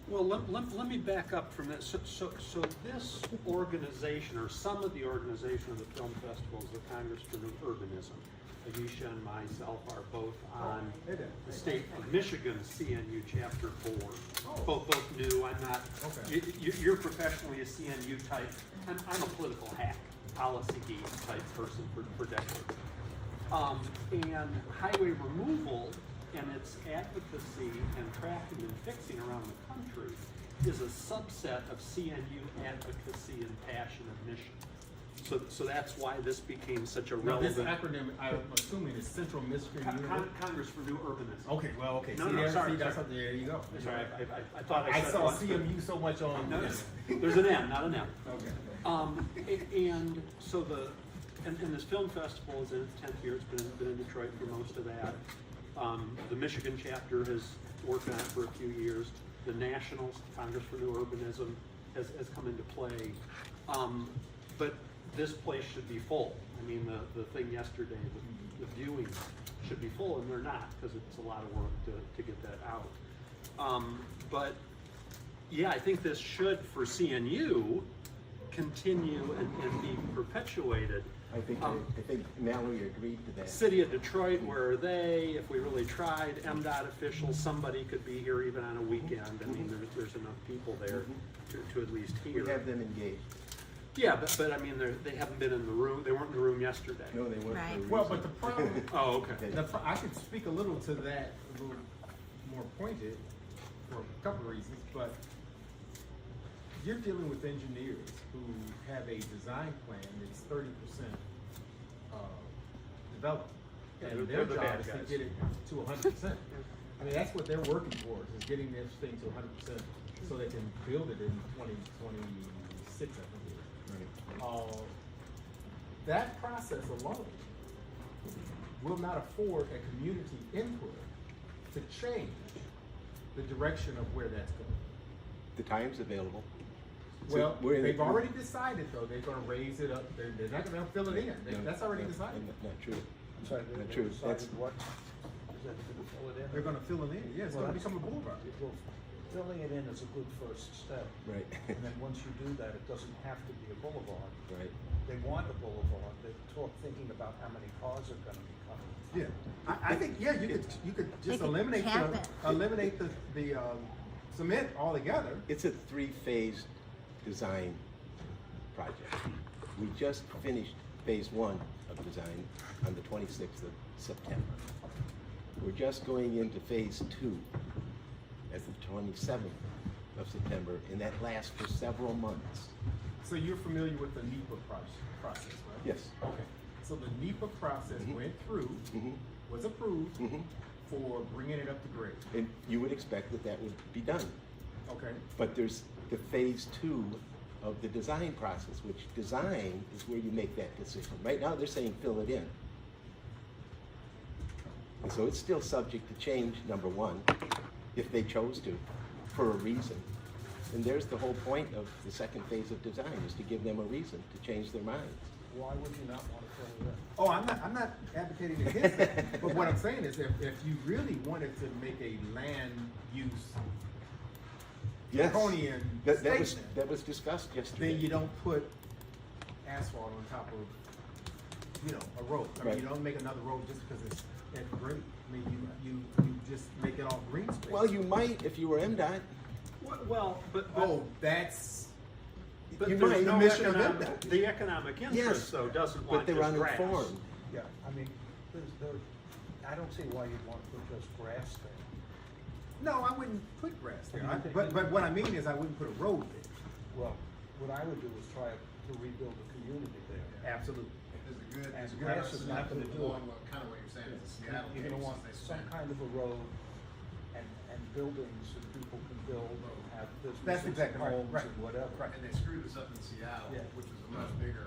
Well, let me back up from that. So this organization, or some of the organization of the film festivals, the Congress for New Urbanism, Aisha and myself are both on the state of Michigan's CNU chapter board. Both new. I'm not. Okay. You're professionally a CNU type. I'm a political hack, policy geek type person for decades. And highway removal and its advocacy and tracking and fixing around the country is a subset of CNU advocacy and passion and mission. So that's why this became such a relevant. This acronym, I'm assuming, is Central Michigan Congress for New Urbanism. Okay, well, okay. No, sorry. That's something. There you go. Sorry, I thought I said saw one. CMU so much on. No, there's an M, not an M. Okay. And so and this film festival is in its 10th year. It's been in Detroit for most of that. The Michigan chapter has worked on it for a few years. The National Congress for New Urbanism has come into play. But this place should be full. I mean, the thing yesterday, the viewing should be full, and they're not, because it's a lot of work to get that out. But yeah, I think this should, for CNU, continue and be perpetuated. I think Mallory agreed to that. City of Detroit, where are they? If we really tried, MDOT officials, somebody could be here even on a weekend. I mean, there's enough people there to at least hear. We have them engaged. Yeah, but I mean, they haven't been in the room. They weren't in the room yesterday. No, they weren't. Right. Well, but the problem. Oh, okay. I could speak a little to that, a little more pointed, for a couple of reasons. But you're dealing with engineers who have a design plan that's 30% developed, Yeah, and they're their the job bad is guys. to get it to 100%. I mean, that's what they're working towards, is getting this thing to 100%, so they can build it in 2026, I think it is. That process alone will not afford a community input to change the direction of where that's going. The time's available. So Well, we're in they've the- already decided, though, they're gonna raise it up, they're not gonna fill it in, No, that's already no, decided. Not true. I'm sorry, Not true. That's what? Is that to fill it in? They're gonna fill it in, yeah, it's Well, gonna that's- become a boulevard. Well, filling it in is a good first step. right. And then once you do that, it doesn't have to be a boulevard. Right. They want a boulevard, they're thinking about how many cars are gonna be coming. Yeah, I think, yeah, you could just could eliminate cap it. the cement altogether. It's a three-phase design project. We just finished phase one of design on the 26th of September. We're just going into phase two at the 27th of September, and that lasts for several months. So you're familiar with the NEPA process, right? Yes. Okay, so the NEPA process Mhm. went through, Mhm. was approved Mhm. for bringing it up to grade, And you would expect that that would be done. okay? But there's the phase two of the design process, which design is where you make that decision. Right now, they're saying fill it in. And so it's still subject to change, number one, if they chose to, for a reason. And there's the whole point of the second phase of design, is to give them a reason to change their minds. Why would you not want to fill it in? Oh, I'm not advocating against that, but what I'm saying is if you really wanted to make a land use Yes. draconian statement, That was discussed yesterday. then you don't put asphalt on top of, a road. I mean, Right. you don't make another road just because it's at grade. I mean, you just make it all green space. Well, you might if you were MDOT. Well, but that's, but you there's might. no The mission of economic, MDOT. the economic interest Yes, though doesn't but want they're just grass. uninformed. Yeah, I mean, I don't see why you'd want to put just grass there. no, I wouldn't put grass there. You think- But what I mean is I wouldn't put a road there. Well, what I would do is try to rebuild a community there. Absolutely. And grass is not gonna do it. Kind of what you're saying is the Seattle You're gonna case, want they some spent- kind of a road and buildings that people can build and have That's businesses exactly and right, homes right. and whatever. Right. And they screwed this up in Seattle, Yeah. which was a much bigger,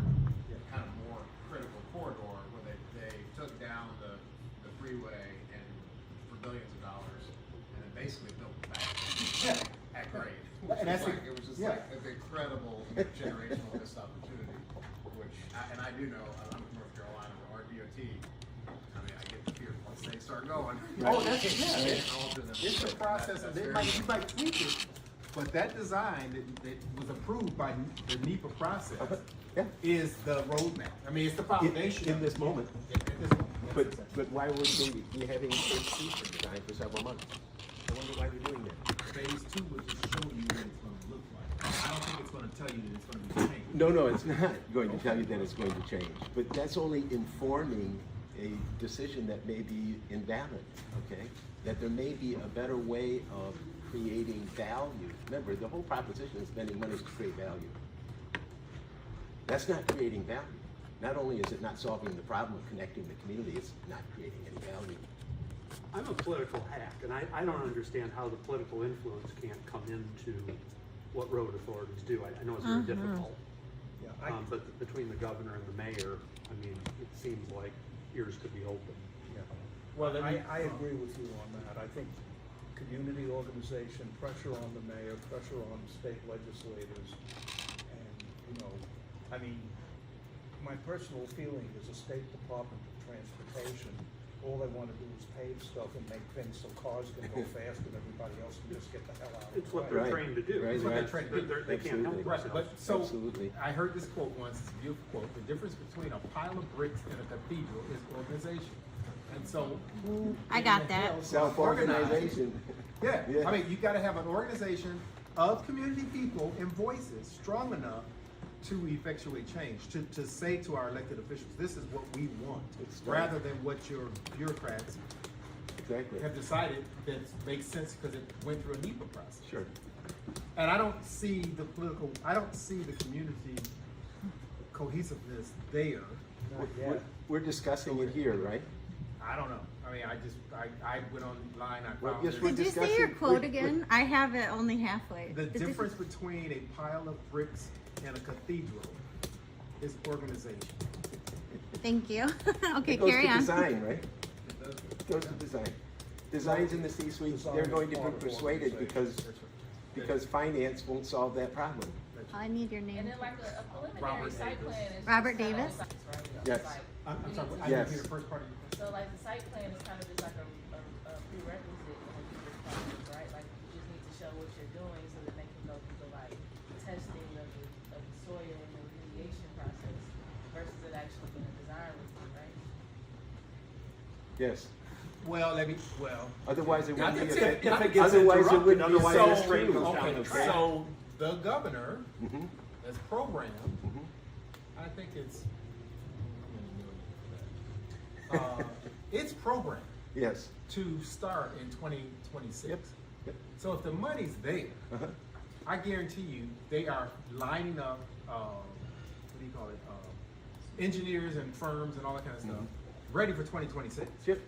kind of more critical corridor, where they took down the freeway and for billions of dollars, and then basically built it back at grade. And that's It was just yeah. like an incredible generational missed opportunity, which, and I do know, I'm from North Carolina, our DOT, I mean, I get the fear once they start going. Oh, that's, yeah, They alter them. it's a process, and you might tweak it, But that design that was approved by the NEPA process Yeah. is the roadmap. I mean, it's the foundation. In this moment. At this moment. But why would we having phase 2 for design for several months? I wonder why we're doing that. Phase 2 would just show you what it's gonna look like. I don't think it's gonna tell you that it's gonna be changed. No, it's not going to tell you that it's going to change, but that's only informing a decision that may be invalid, okay? That there may be a better way of creating value. Remember, the whole proposition of spending money is to create value. That's not creating value. Not only is it not solving the problem of connecting the community, it's not creating any value. I'm a political hack, and I don't understand how the political influence can't come into what road authorities do. I know it's very difficult. Yeah, But between the governor and the mayor, I mean, it seems like ears could be open. Well, then I agree with you on that. I think community organization, pressure on the mayor, pressure on state legislators, and, you know, I mean, my personal feeling is the State Department of Transportation, all they wanna do is pave stuff and make things so cars can go fast and everybody else can just get the hell out of the way. It's what they're Right, trained to do. right, It's what right. they're trained to do. They can't help Absolutely. Right, themselves. but so, Absolutely. I heard this quote once, it's a beautiful quote, the difference between a pile of bricks and a cathedral is organization. And so who? I in got the that. hell Self-organization. Yeah, Yeah. I mean, you gotta have an organization of community people and voices strong enough to effectuate change, to say to our elected officials, this is what we want, It's right. rather than what your bureaucrats Exactly. have decided that makes sense because it went through a NEPA process. Sure. And I don't see I don't see the community cohesiveness there. Not yet. We're discussing it here, right? I don't know. I mean, I went online, I Well, found yes, this. we're Did you say discussing- your quote we- again? I have it only halfway. The Did you- difference between a pile of bricks and a cathedral is organization. Thank you. Okay, It goes carry to on. design, right? It goes to design. Design's in the C-suite, they're going to be persuaded because finance won't solve that problem. I need your name. And then like a preliminary Robert site Davis. plan is. Robert just kinda Davis? like- right? Yes. Like, I'm we sorry, need to- I Yes. didn't hear the first part of your question. So like the site plan is kind of just like a prerequisite when we do this process, right? Like you just need to show what you're doing so that they can go through the like testing of the soil and the remediation process versus it actually being a design review, right? Yes. Otherwise, it Not wouldn't be. the tip. If it gets Otherwise, it interrupted, wouldn't be. otherwise So, this train goes down okay, the track. so the governor Mhm, has programmed, mhm. I think it's programmed Yes. to start in 2026. Yep. Yep. So if the money's there, Uh-huh. I guarantee you, they are lining up, what do you call it, engineers and firms and all that kind of stuff, ready for 2026. Yep,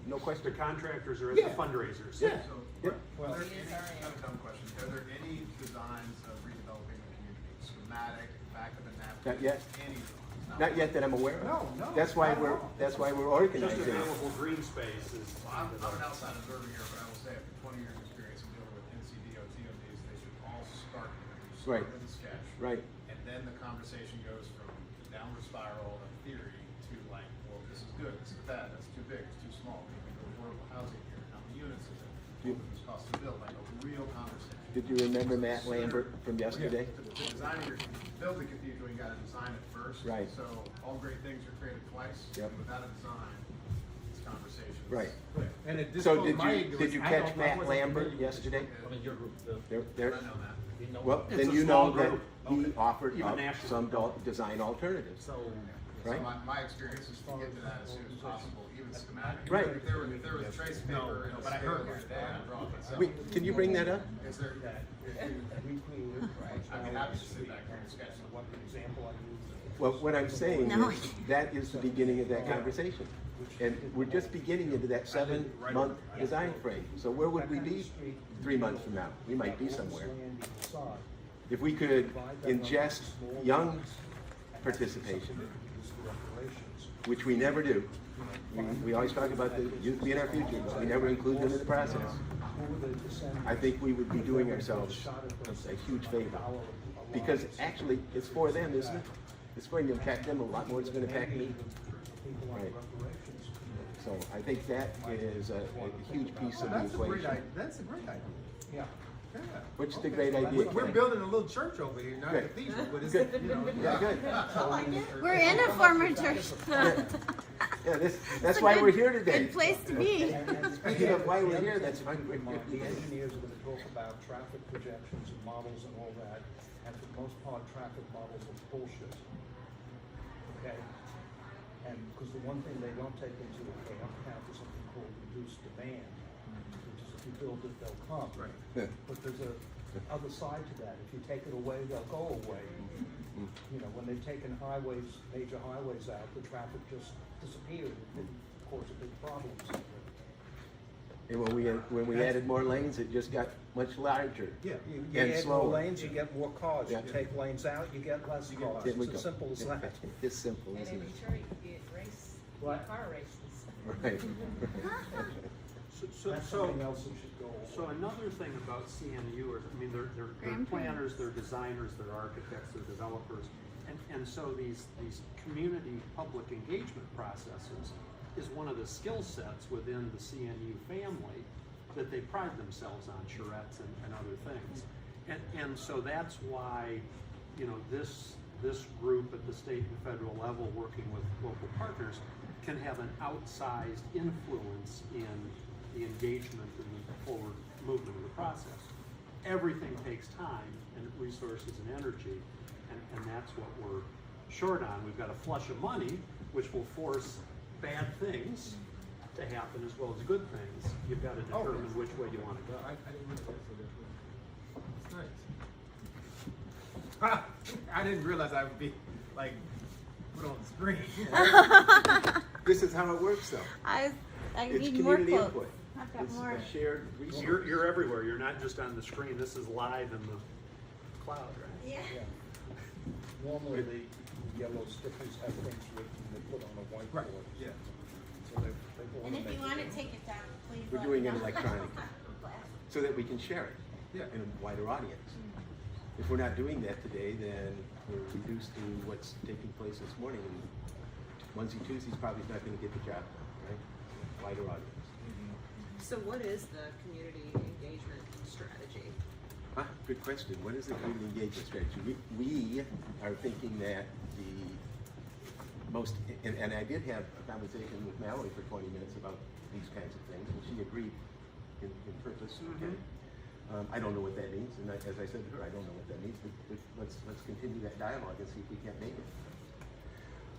no The question. contractors are Yeah. the fundraisers. Yeah. So, Yep. are there Yes, any, I I am. have a dumb question, are there any designs of redeveloping the community, schematic, back of the napkin? Not yet. Any drawings? Not yet that I'm aware of. No, That's why not at we're, all. that's why we're Just organizing. available green space is. Well, I'm an outside observer here, but I will say after 20 years of experience in dealing with NCDOT on these, they should all start Right. with a sketch. Right. And then the conversation goes from the downward spiral of theory to like, well, this is good, this is bad, that's too big, it's too small, we can go affordable housing here, how many units is it? What does this cost to build, like a real conversation. Did you remember Matt Lambert from yesterday? To design your, build the cathedral, you gotta design it first. Right. So all great things are created twice. Yep. And without a design, it's conversations. Right. And at this So point, did my you, ignorance, did you I catch don't- I Matt wasn't Lambert familiar with this. yesterday? I mean, your group, There, I know that. well, It's then a you small know that group. he offered Even up national. some design alternatives. So, Right. So my experience is to get to that as soon as possible, even schematic. Right. If there was trace paper and a but I scale heard of that. day, I'd draw it myself. Wait, can you bring that up? Is there, I'd be happy to sit back here and sketch something. What example I used. Well, what I'm saying No. is, that is the beginning of that conversation. And we're just beginning into that 7-month design frame. So where would we be 3 months from now? We might be somewhere. If we could ingest young participation, which we never do. We always talk about the youth being our future, but we never include them in the process. I think we would be doing ourselves a huge favor. Because actually, it's for them, isn't it? It's going to impact them a lot more than it's going to impact me. Right. So I think that is a huge piece of the that's a great equation. idea, that's a great idea. Yeah. Yeah. Which is a Okay, great so idea. We're building a little church over here, not a Good. cathedral, but it's, Good. you know. Yeah, good. We're in a former church. Yeah, that's a why good- we're here today. Good place to be. Speaking of why we're here, that's fine. The engineers are gonna talk about traffic projections and models and all that, and for the most part, traffic models are bullshit. Okay? And, because the one thing they don't take into account is something called reduced demand, which is if you build it, they'll come. Right. Yeah. But there's a other side to that. If you take it away, they'll go away. You know, when they've taken highways, major highways out, the traffic just disappeared. It didn't cause a big problem. And when we added more lanes, it just got much larger. Yeah, you And add more slower. lanes, you get more cars. You Yeah. take lanes out, you get less cars. There we It's go. as simple as that. It's simple, And isn't in it? Detroit, you get race, What? car races. Right. That's So, something else that should go. so another thing about CNU is, I mean, they're Grandparents. planners, they're designers, they're architects, they're developers. And so these community public engagement processes is one of the skill sets within the CNU family that they pride themselves on, charrettes and other things. And so that's why, you know, this group at the state and federal level, working with local partners, can have an outsized influence in the engagement and the forward movement of the process. Everything takes time and resources and energy, and that's what we're short on. We've got a flush of money, which will force bad things to happen as well as good things. You've got to determine which way you want to go. I didn't realize that. It's nice. I didn't realize I would be like put on the screen. This is how it works, though. I It's need more community quotes. input. I've got It's more. a shared resource. You're everywhere. You're not just on the screen. This is live in the cloud, right? Yeah. Yeah. Normally, the yellow stickers have things written they put on a whiteboard. Right, yeah. So they And wanna if make you want it- to take it down, please. We're let doing me it know. electronically, so that we can share it Yeah. in a wider audience. If we're not doing that today, then we're reduced to what's taking place this morning. And Wednesday, Tuesday's probably not going to get the job done, right? Wider audience. So what is the community engagement strategy? Good question. What is the community engagement strategy? We are thinking that the most, and I did have a conversation with Mallory for 20 minutes about these kinds of things, and she agreed in purpose. Okay. I don't know what that means, and as I said to her, I don't know what that means, but let's continue that dialogue and see if we can't make it.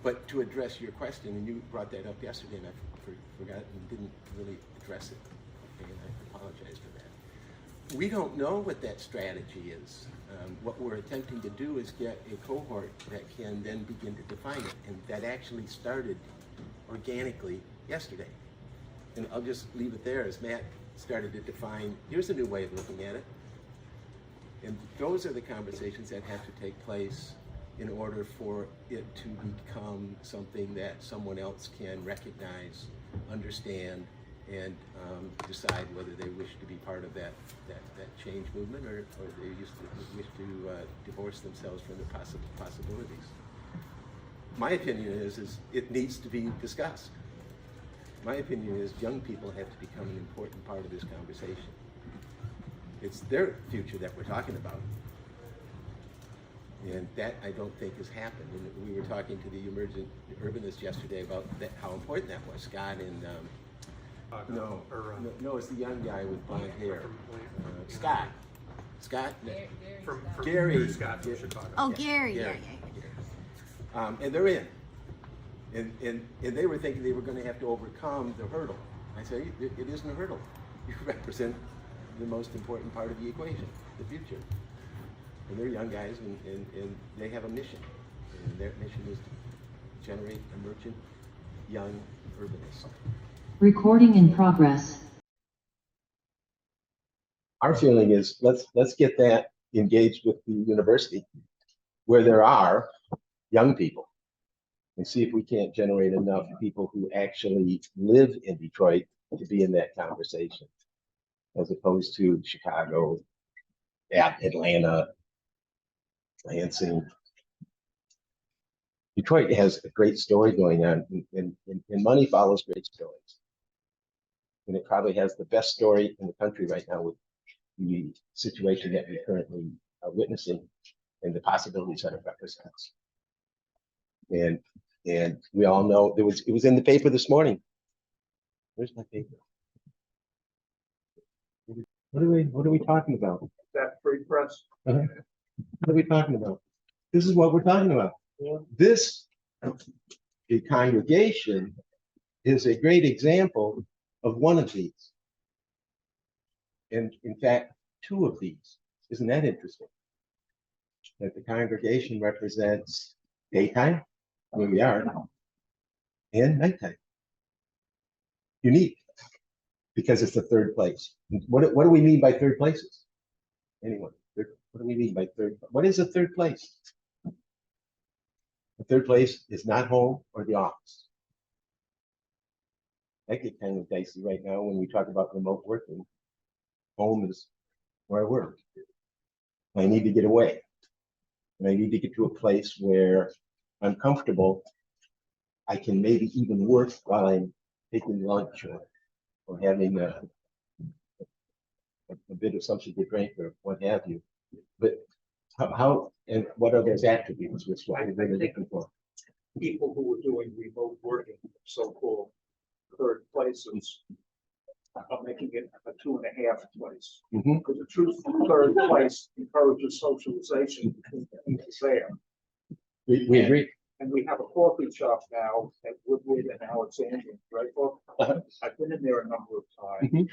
But to address your question, and you brought that up yesterday, and I forgot and didn't really address it, okay, and I apologize for that. We don't know what that strategy is. What we're attempting to do is get a cohort that can then begin to define it, and that actually started organically yesterday. And I'll just leave it there as Matt started to define, here's a new way of looking at it. And those are the conversations that have to take place in order for it to become something that someone else can recognize, understand, and decide whether they wish to be part of that change movement, or they wish to divorce themselves from the possibilities. My opinion is it needs to be discussed. My opinion is young people have to become an important part of this conversation. It's their future that we're talking about. And that, I don't think, has happened. And we were talking to the emergent urbanists yesterday about how important that was. Scott and, no, it's the young guy with blonde hair. Scott. Gary. Scott from Chicago. Oh, Gary. Yeah. And they're in. And they were thinking they were going to have to overcome the hurdle. I said, it isn't a hurdle. You represent the most important part of the equation, the future. And they're young guys, and they have a mission. And their mission is to generate emergent young urbanists. Recording in progress. Our feeling is let's get that engaged with the university where there are young people, and see if we can't generate enough people who actually live in Detroit to be in that conversation, as opposed to Chicago, Atlanta, Lansing. Detroit has a great story going on, and money follows great stories. And it probably has the best story in the country right now with the situation that we currently are witnessing and the possibilities that it represents. And we all know it was in the paper this morning. Where's my paper? What are we talking about? That free press. What are we talking about? This is what we're talking about. This, the congregation, is a great example of one of these. And in fact, two of these. Isn't that interesting? That the congregation represents daytime, where we are now, and nighttime. Unique, because it's the third place. What do we mean by third places? Anyone? What do we mean by third? What is a third place? The third place is not home or the office. That gets kind of dicey right now when we talk about remote working. Home is where I work. I need to get away. And I need to get to a place where I'm comfortable. I can maybe even work while I'm taking lunch or having a bit of something to drink or what have you. But how and what are those attributes which what we're really looking for? People who are doing remote working, so-called third places, are making it a 2.5 place. Mhm. Because the truth, third place encourages socialization between the people there. We agree. And we have a coffee shop now at Woodward and Alexandria, right, Bob? Uh-huh. I've been in there a number of times. Mhm.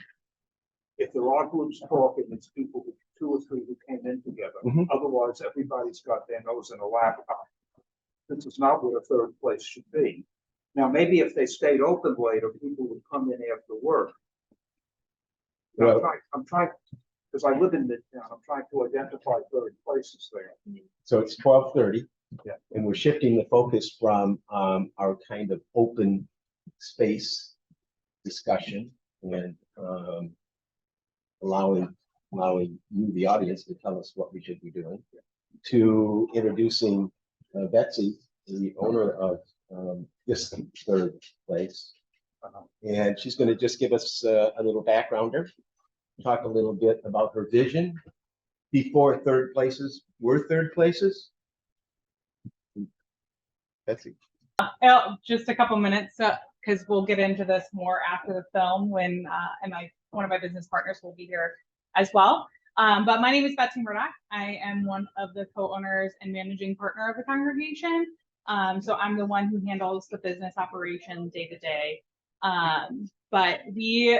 If there are groups talking, it's people, 2 or 3 who came in together. Mhm. Otherwise, everybody's got their nose in a laptop. This is not where a third place should be. Now, maybe if they stayed open later, people would come in after work. Now, Well- I'm trying, because I live in Midtown, I'm trying to identify third places there. So it's 12:30. Yeah. And we're shifting the focus from our kind of open space discussion and allowing you, the audience, to tell us what we should be doing, to introducing Betsy, the owner of this third place. And she's going to just give us a little backgrounder, talk a little bit about her vision before third places were third places. Betsy. Just a couple minutes, because we'll get into this more after the film when one of my business partners will be here as well. But my name is Betsy Murdoch. I am one of the co-owners and managing partner of the congregation. So I'm the one who handles the business operation day to day. But we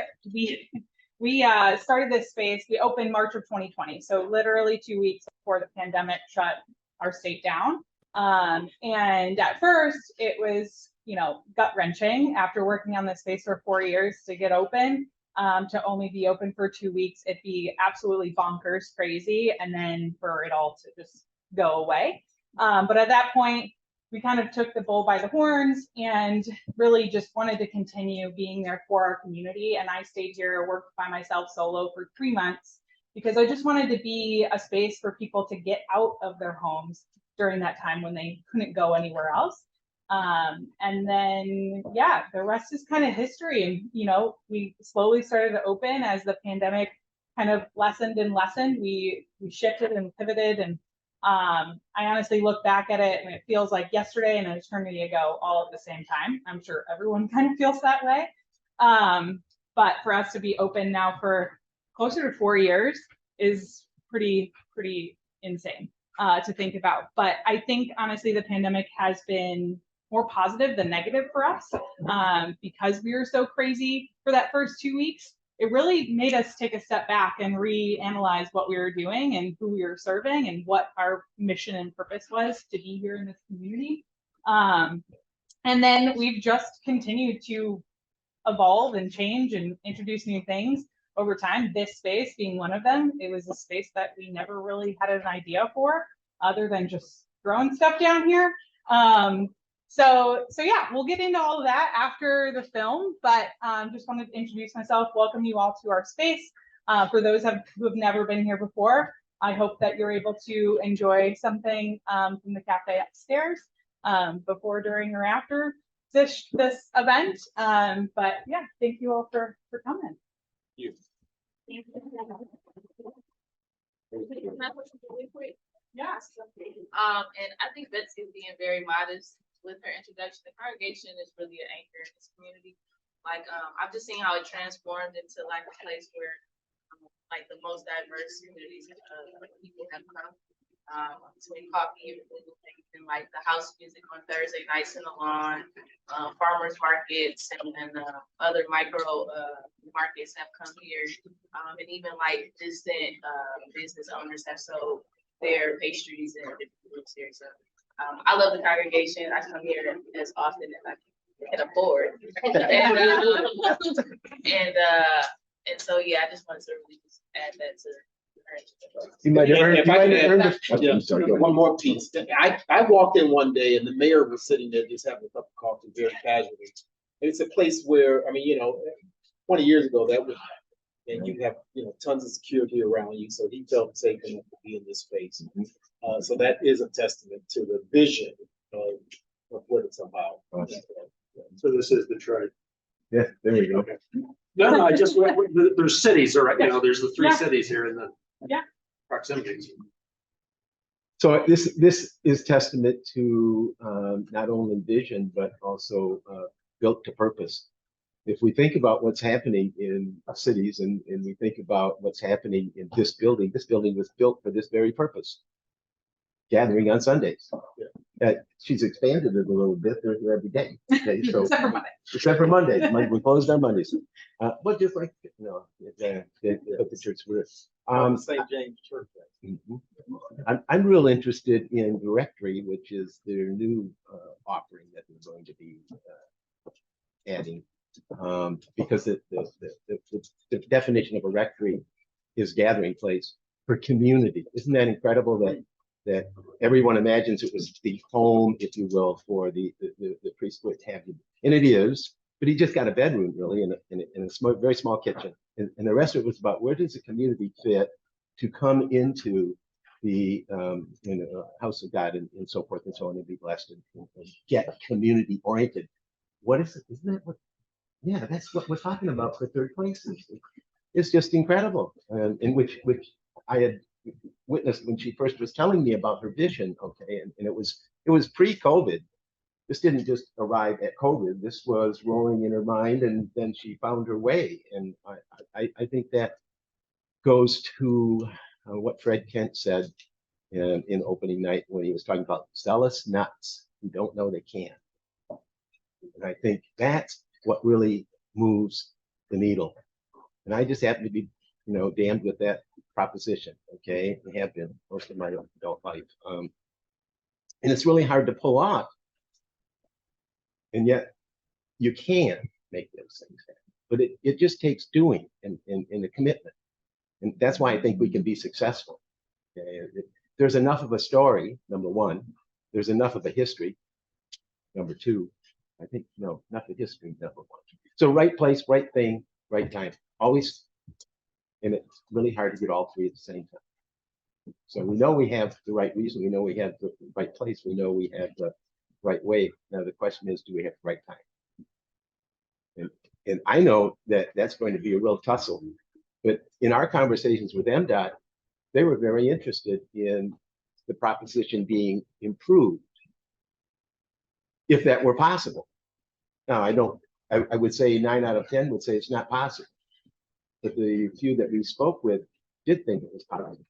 started this space. We opened March of 2020, so literally 2 weeks before the pandemic shut our state down. And at first it was, gut wrenching after working on this space for 4 years to get open, to only be open for 2 weeks. It'd be absolutely bonkers crazy. And then for it all to just go away. But at that point, we kind of took the bull by the horns and really just wanted to continue being there for our community. And I stayed here, worked by myself solo for 3 months because I just wanted to be a space for people to get out of their homes during that time when they couldn't go anywhere else. And then, the rest is kind of history. And, we slowly started to open as the pandemic kind of lessened and lessened. We shifted and pivoted. And I honestly look back at it and it feels like yesterday and an eternity ago, all at the same time. I'm sure everyone kind of feels that way. But for us to be open now for closer to 4 years is pretty insane to think about. But I think honestly, the pandemic has been more positive than negative for us, because we were so crazy for that first 2 weeks. It really made us take a step back and reanalyze what we were doing and who we were serving and what our mission and purpose was to be here in this community. And then we've just continued to evolve and change and introduce new things over time. This space being one of them. It was a space that we never really had an idea for, other than just throwing stuff down here. So yeah, we'll get into all of that after the film, but just wanted to introduce myself, welcome you all to our space. For those who have never been here before, I hope that you're able to enjoy something from the cafe upstairs before, during, or after this event. But yeah, thank you all for coming. You. Thank you. Yes. And I think Betsy is being very modest with her introduction. The congregation is really an anchor in this community. Like, I've just seen how it transformed into like a place where like the most diverse communities people have come. Between coffee and food and like the house music on Thursday nights in the lawn, farmers markets and other micro markets have come here. And even like distant business owners have sold their pastries and different foods here. So I love the congregation. I come here as often as I can afford. And so yeah, I just wanted to really just add that to You might have earned, If you I might could have add earned that, a- yeah, I'm sorry, go ahead. one more piece. I walked in one day and the mayor was sitting there just having a cup of coffee very casually. And it's a place where, I mean, 20 years ago that was, and you have, tons of security around you. So he felt safe enough to be in this space. So that is a testament to the vision of what it's about. So this is Detroit. Yeah, there you go. No, I just, there's cities, or, there's the three Yeah. cities here in the Yeah. proximity. So this is testament to not only vision, but also built to purpose. If we think about what's happening in cities and we think about what's happening in this building was built for this very purpose. Gathering on Sundays. She's expanded it a little bit. They're here every day. Okay, so Except for Monday. except for Mondays. We closed on Mondays. But just like, the church were. St. James Church. Mhm. I'm real interested in Directory, which is their new offering that they're going to be adding, because the definition of a rectory is gathering place for community. Isn't that incredible that everyone imagines it was the home, if you will, for the priest would have you, and it is. But he just got a bedroom, really, in a small, very small kitchen, and the rest of it was about where does the community fit to come into the house of God and so forth and so on, and be blessed and get community oriented. What is it? Isn't that what? Yeah, that's what we're talking about for third place. It's just incredible, in which I had witnessed when she first was telling me about her vision. Okay, and it was pre-COVID. This didn't just arrive at COVID. This was rolling in her mind, and then she found her way. And I think that goes to what Fred Kent said in opening night when he was talking about zealous nuts who don't know they can. And I think that's what really moves the needle. And I just happen to be, damned with that proposition. Okay, I have been most of my adult life, and it's really hard to pull off. And yet, you can make those things happen. But it just takes doing and a commitment. And that's why I think we can be successful. Okay? There's enough of a story, number one. There's enough of a history, number two. I think, no, not the history, number one. So right place, right thing, right time. Always, and it's really hard to get all three at the same time. So we know we have the right reason. We know we have the right place. We know we have the right way. Now the question is, do we have the right time? And I know that that's going to be a real tussle. But in our conversations with MDOT, they were very interested in the proposition being improved, if that were possible. Now, I would say 9 out of 10 would say it's not possible. But the few that we spoke with did think it was possible.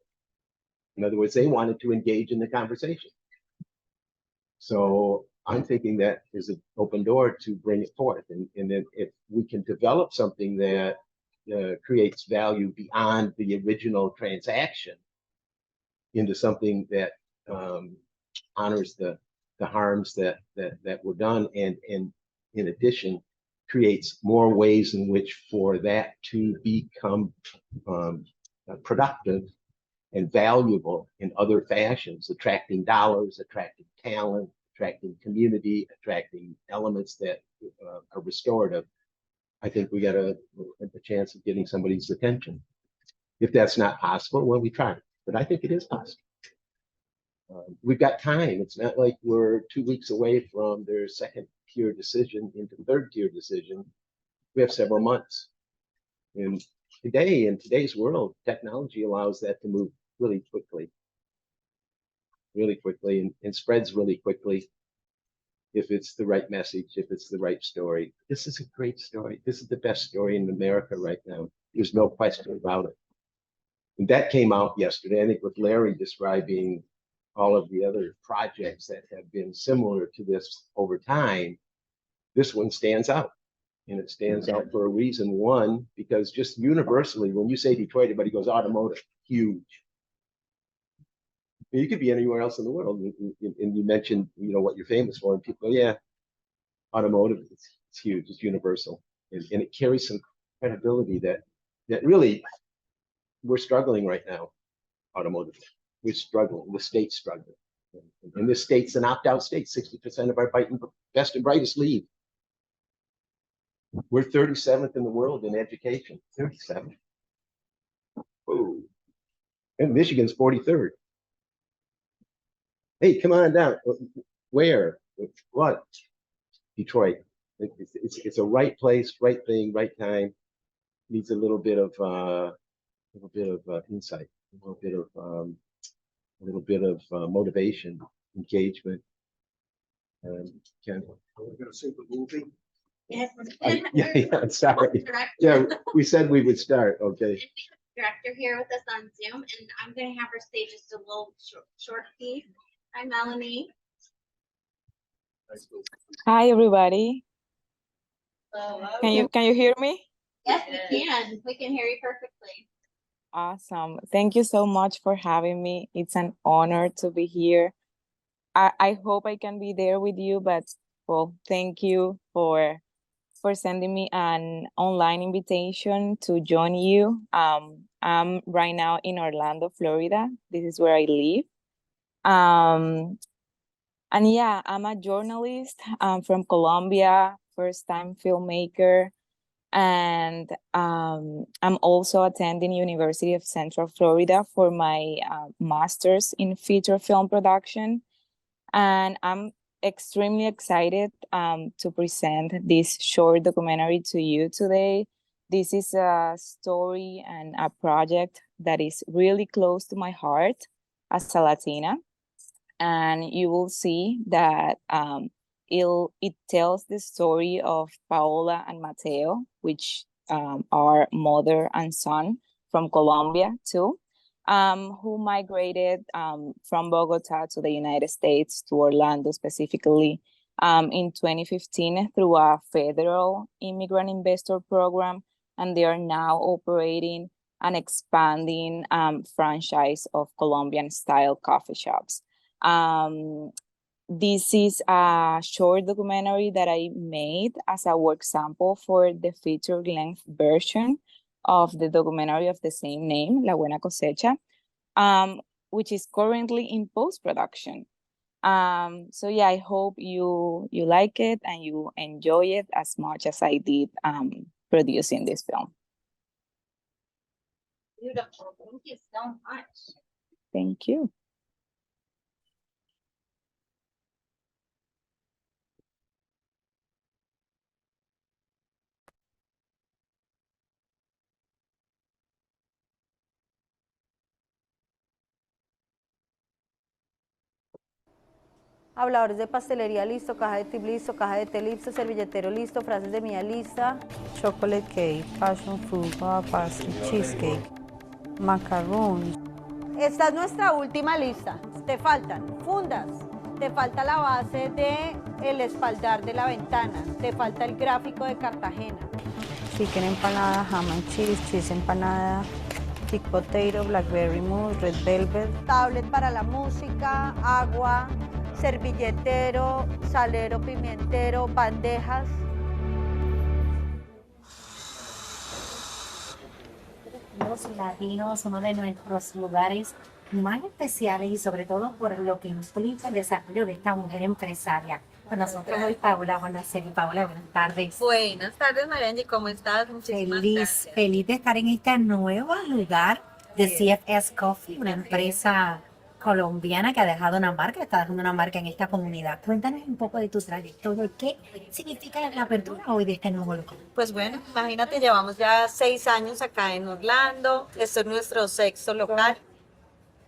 In other words, they wanted to engage in the conversation. So I'm thinking that is an open door to bring it forth. And then if we can develop something that creates value beyond the original transaction into something that honors the harms that were done, and in addition creates more ways in which for that to become productive and valuable in other fashions, attracting dollars, attracting talent, attracting community, attracting elements that are restorative. I think we got a chance of getting somebody's attention. If that's not possible, well, we try. But I think it is possible. We've got time. It's not like we're 2 weeks away from their second tier decision into third tier decision. We have several months. And today, in today's world, technology allows that to move really quickly. Really quickly and spreads really quickly if it's the right message, if it's the right story. This is a great story. This is the best story in America right now. There's no question about it. And that came out yesterday, I think, with Larry describing all of the other projects that have been similar to this over time. This one stands out. And it stands out for a reason. One, because just universally, when you say Detroit, everybody goes automotive, huge. You could be anywhere else in the world, and you mentioned, what you're famous for, and people go, yeah, automotive, it's huge, it's universal, and it carries some credibility that really we're struggling right now. Automotive, we're struggling. The state's struggling, and this state's an opt-out state. 60% of our best and brightest leave. We're 37th in the world in education. 37th. Oh, and Michigan's 43rd. Hey, come on down. Where? What? Detroit. It's a right place, right thing, right time. Needs a little bit of insight, a little bit of motivation, engagement. Ken, we're gonna see the movie. Yes. Yeah, sorry. Yeah, we said we would start. Okay. Director here with us on Zoom, and I'm going to have her say just a little short piece. Hi, Melanie. Hi, everybody. Hello. Can you hear me? Yes, we can. We can hear you perfectly. Awesome. Thank you so much for having me. It's an honor to be here. I hope I can be there with you, but well, thank you for sending me an online invitation to join you. I'm right now in Orlando, Florida. This is where I live. And yeah, I'm a journalist from Colombia, first-time filmmaker, and I'm also attending University of Central Florida for my master's in feature film production. And I'm extremely excited to present this short documentary to you today. This is a story and a project that is really close to my heart as a Latina. And you will see that it tells the story of Paola and Mateo, which are mother and son from Colombia too, who migrated from Bogota to the United States, to Orlando specifically, in 2015 through a federal immigrant investor program, and they are now operating an expanding franchise of Colombian-style coffee shops. This is a short documentary that I made as a work sample for the feature-length version of the documentary of the same name, La Buena Cosecha, which is currently in post-production. So yeah, I hope you like it and you enjoy it as much as I did producing this film. Beautiful. Thank you so much. Thank you. Habladores de pastelería listo, caja de tip listo, caja de té listo, servilletero listo, frases de mía lista, chocolate cake, passion fruit, pastry, cheesecake, macarons. Esta es nuestra última lista. Te faltan fundas, te falta la base de el espaldar de la ventana, te falta el gráfico de Cartagena. Chicken empanada, ham and cheese empanada, thick potato, blackberry mousse, red velvet, tablet para la música, agua, servilletero, salero, pimientero, bandejas. Los latinos, uno de nuestros lugares más especiales y sobre todo por lo que implica el desarrollo de esta mujer empresaria. Con nosotros hoy Paola Bonaceri. Paola, buenas tardes. Buenas tardes, Marianne, ¿cómo estás? Muchísimas gracias. Feliz de estar en este nuevo lugar de CFS Coffee, una empresa colombiana que ha dejado una marca, está dejando una marca en esta comunidad. Cuéntanos un poco de tu trayectoria, ¿qué significa la apertura hoy de este nuevo local? Pues bueno, imagínate, llevamos ya 6 años acá en Orlando, este es nuestro 6º local.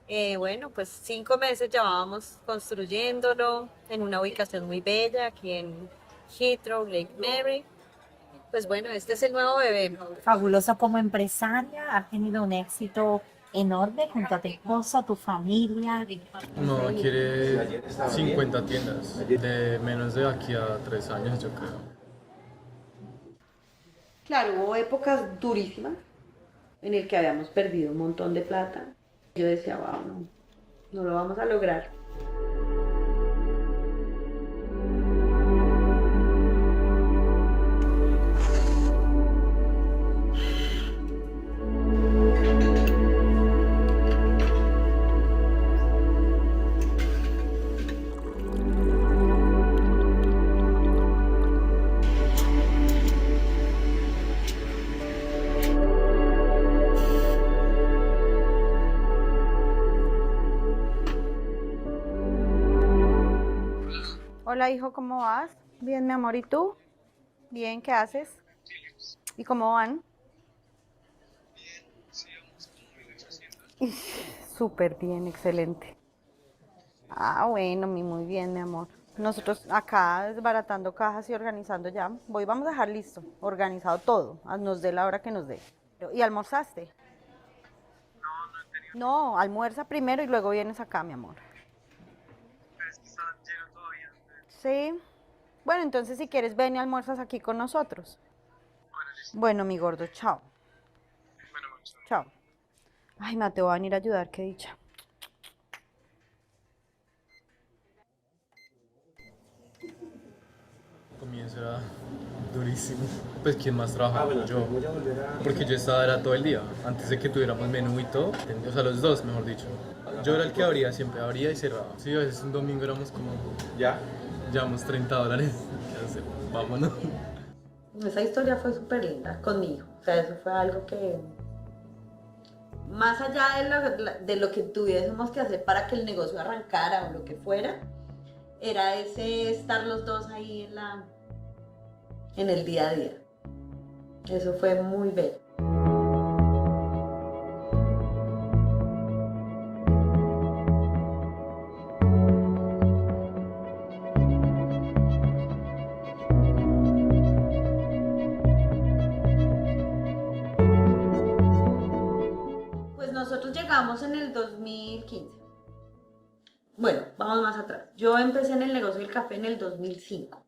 Bueno, pues 5 meses llevábamos construyéndolo en una ubicación muy bella aquí en Heathrow, Lake Mary. Pues bueno, este es el nuevo bebé. Fabulosa como empresaria, has tenido un éxito enorme junto a tu esposo, tu familia. No, quiere 50 tiendas, de menos de aquí a 3 años, yo creo. Claro, hubo épocas durísimas en el que habíamos perdido un montón de plata. Yo decía, wow, no lo vamos a lograr. Hola, hijo, ¿cómo vas? Bien, mi amor, ¿y tú? Bien, ¿qué haces? ¿Y cómo van? Súper bien, excelente. Ah, bueno, muy bien, mi amor. Nosotros acá desbaratando cajas y organizando ya. Vamos a dejar listo, organizado todo. Nos dé la hora que nos dé. ¿Y almorzaste? No, almuerza primero y luego vienes acá, mi amor. Sí. Bueno, entonces si quieres ven y almuerzas aquí con nosotros. Bueno, mi gordo, chao. Chao. Ay, Mateo va a venir a ayudar, qué dicha. Comienzo era durísimo. Pues quién más trabajaba, yo. Porque yo estaba era todo el día, antes de que tuviéramos menú y todo. O sea, los dos, mejor dicho. Yo era el que abría siempre, abría y cerraba. Sí, a veces un domingo éramos como, ya, llevamos $30. ¿Qué hacemos? Vámonos. Esa historia fue súper linda conmigo. O sea, eso fue algo que, más allá de lo que tuviésemos que hacer para que el negocio arrancara o lo que fuera, era ese estar los dos ahí en el día a día. Eso fue muy bello. Pues nosotros llegamos en el 2015. Bueno, vamos más atrás. Yo empecé en el negocio del café en el 2005.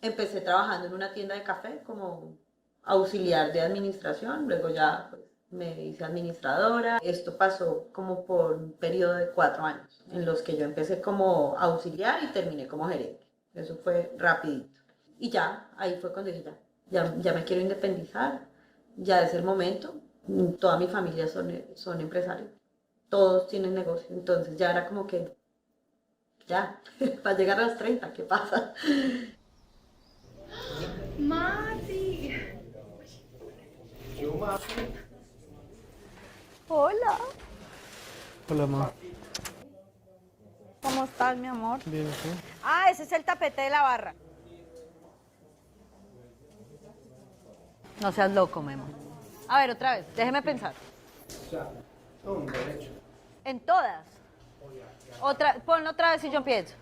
Empecé trabajando en una tienda de café como auxiliar de administración, luego ya pues, me hice administradora. Esto pasó como por un periodo de 4 años, en los que yo empecé como auxiliar y terminé como gerente. Eso fue rapidito. Y ya, ahí fue cuando dije, ya me quiero independizar, ya es el momento. Toda mi familia son empresarios, todos tienen negocio, entonces ya era como que, ya, para llegar a los 30, ¿qué pasa? Mati. Hola. Hola, ma. ¿Cómo estás, mi amor? Bien, ¿sí? Ah, ese es el tapete de la barra. No seas loco, Memo. A ver, otra vez, déjeme pensar. ¿En todas? Ponlo otra vez y yo empiezo.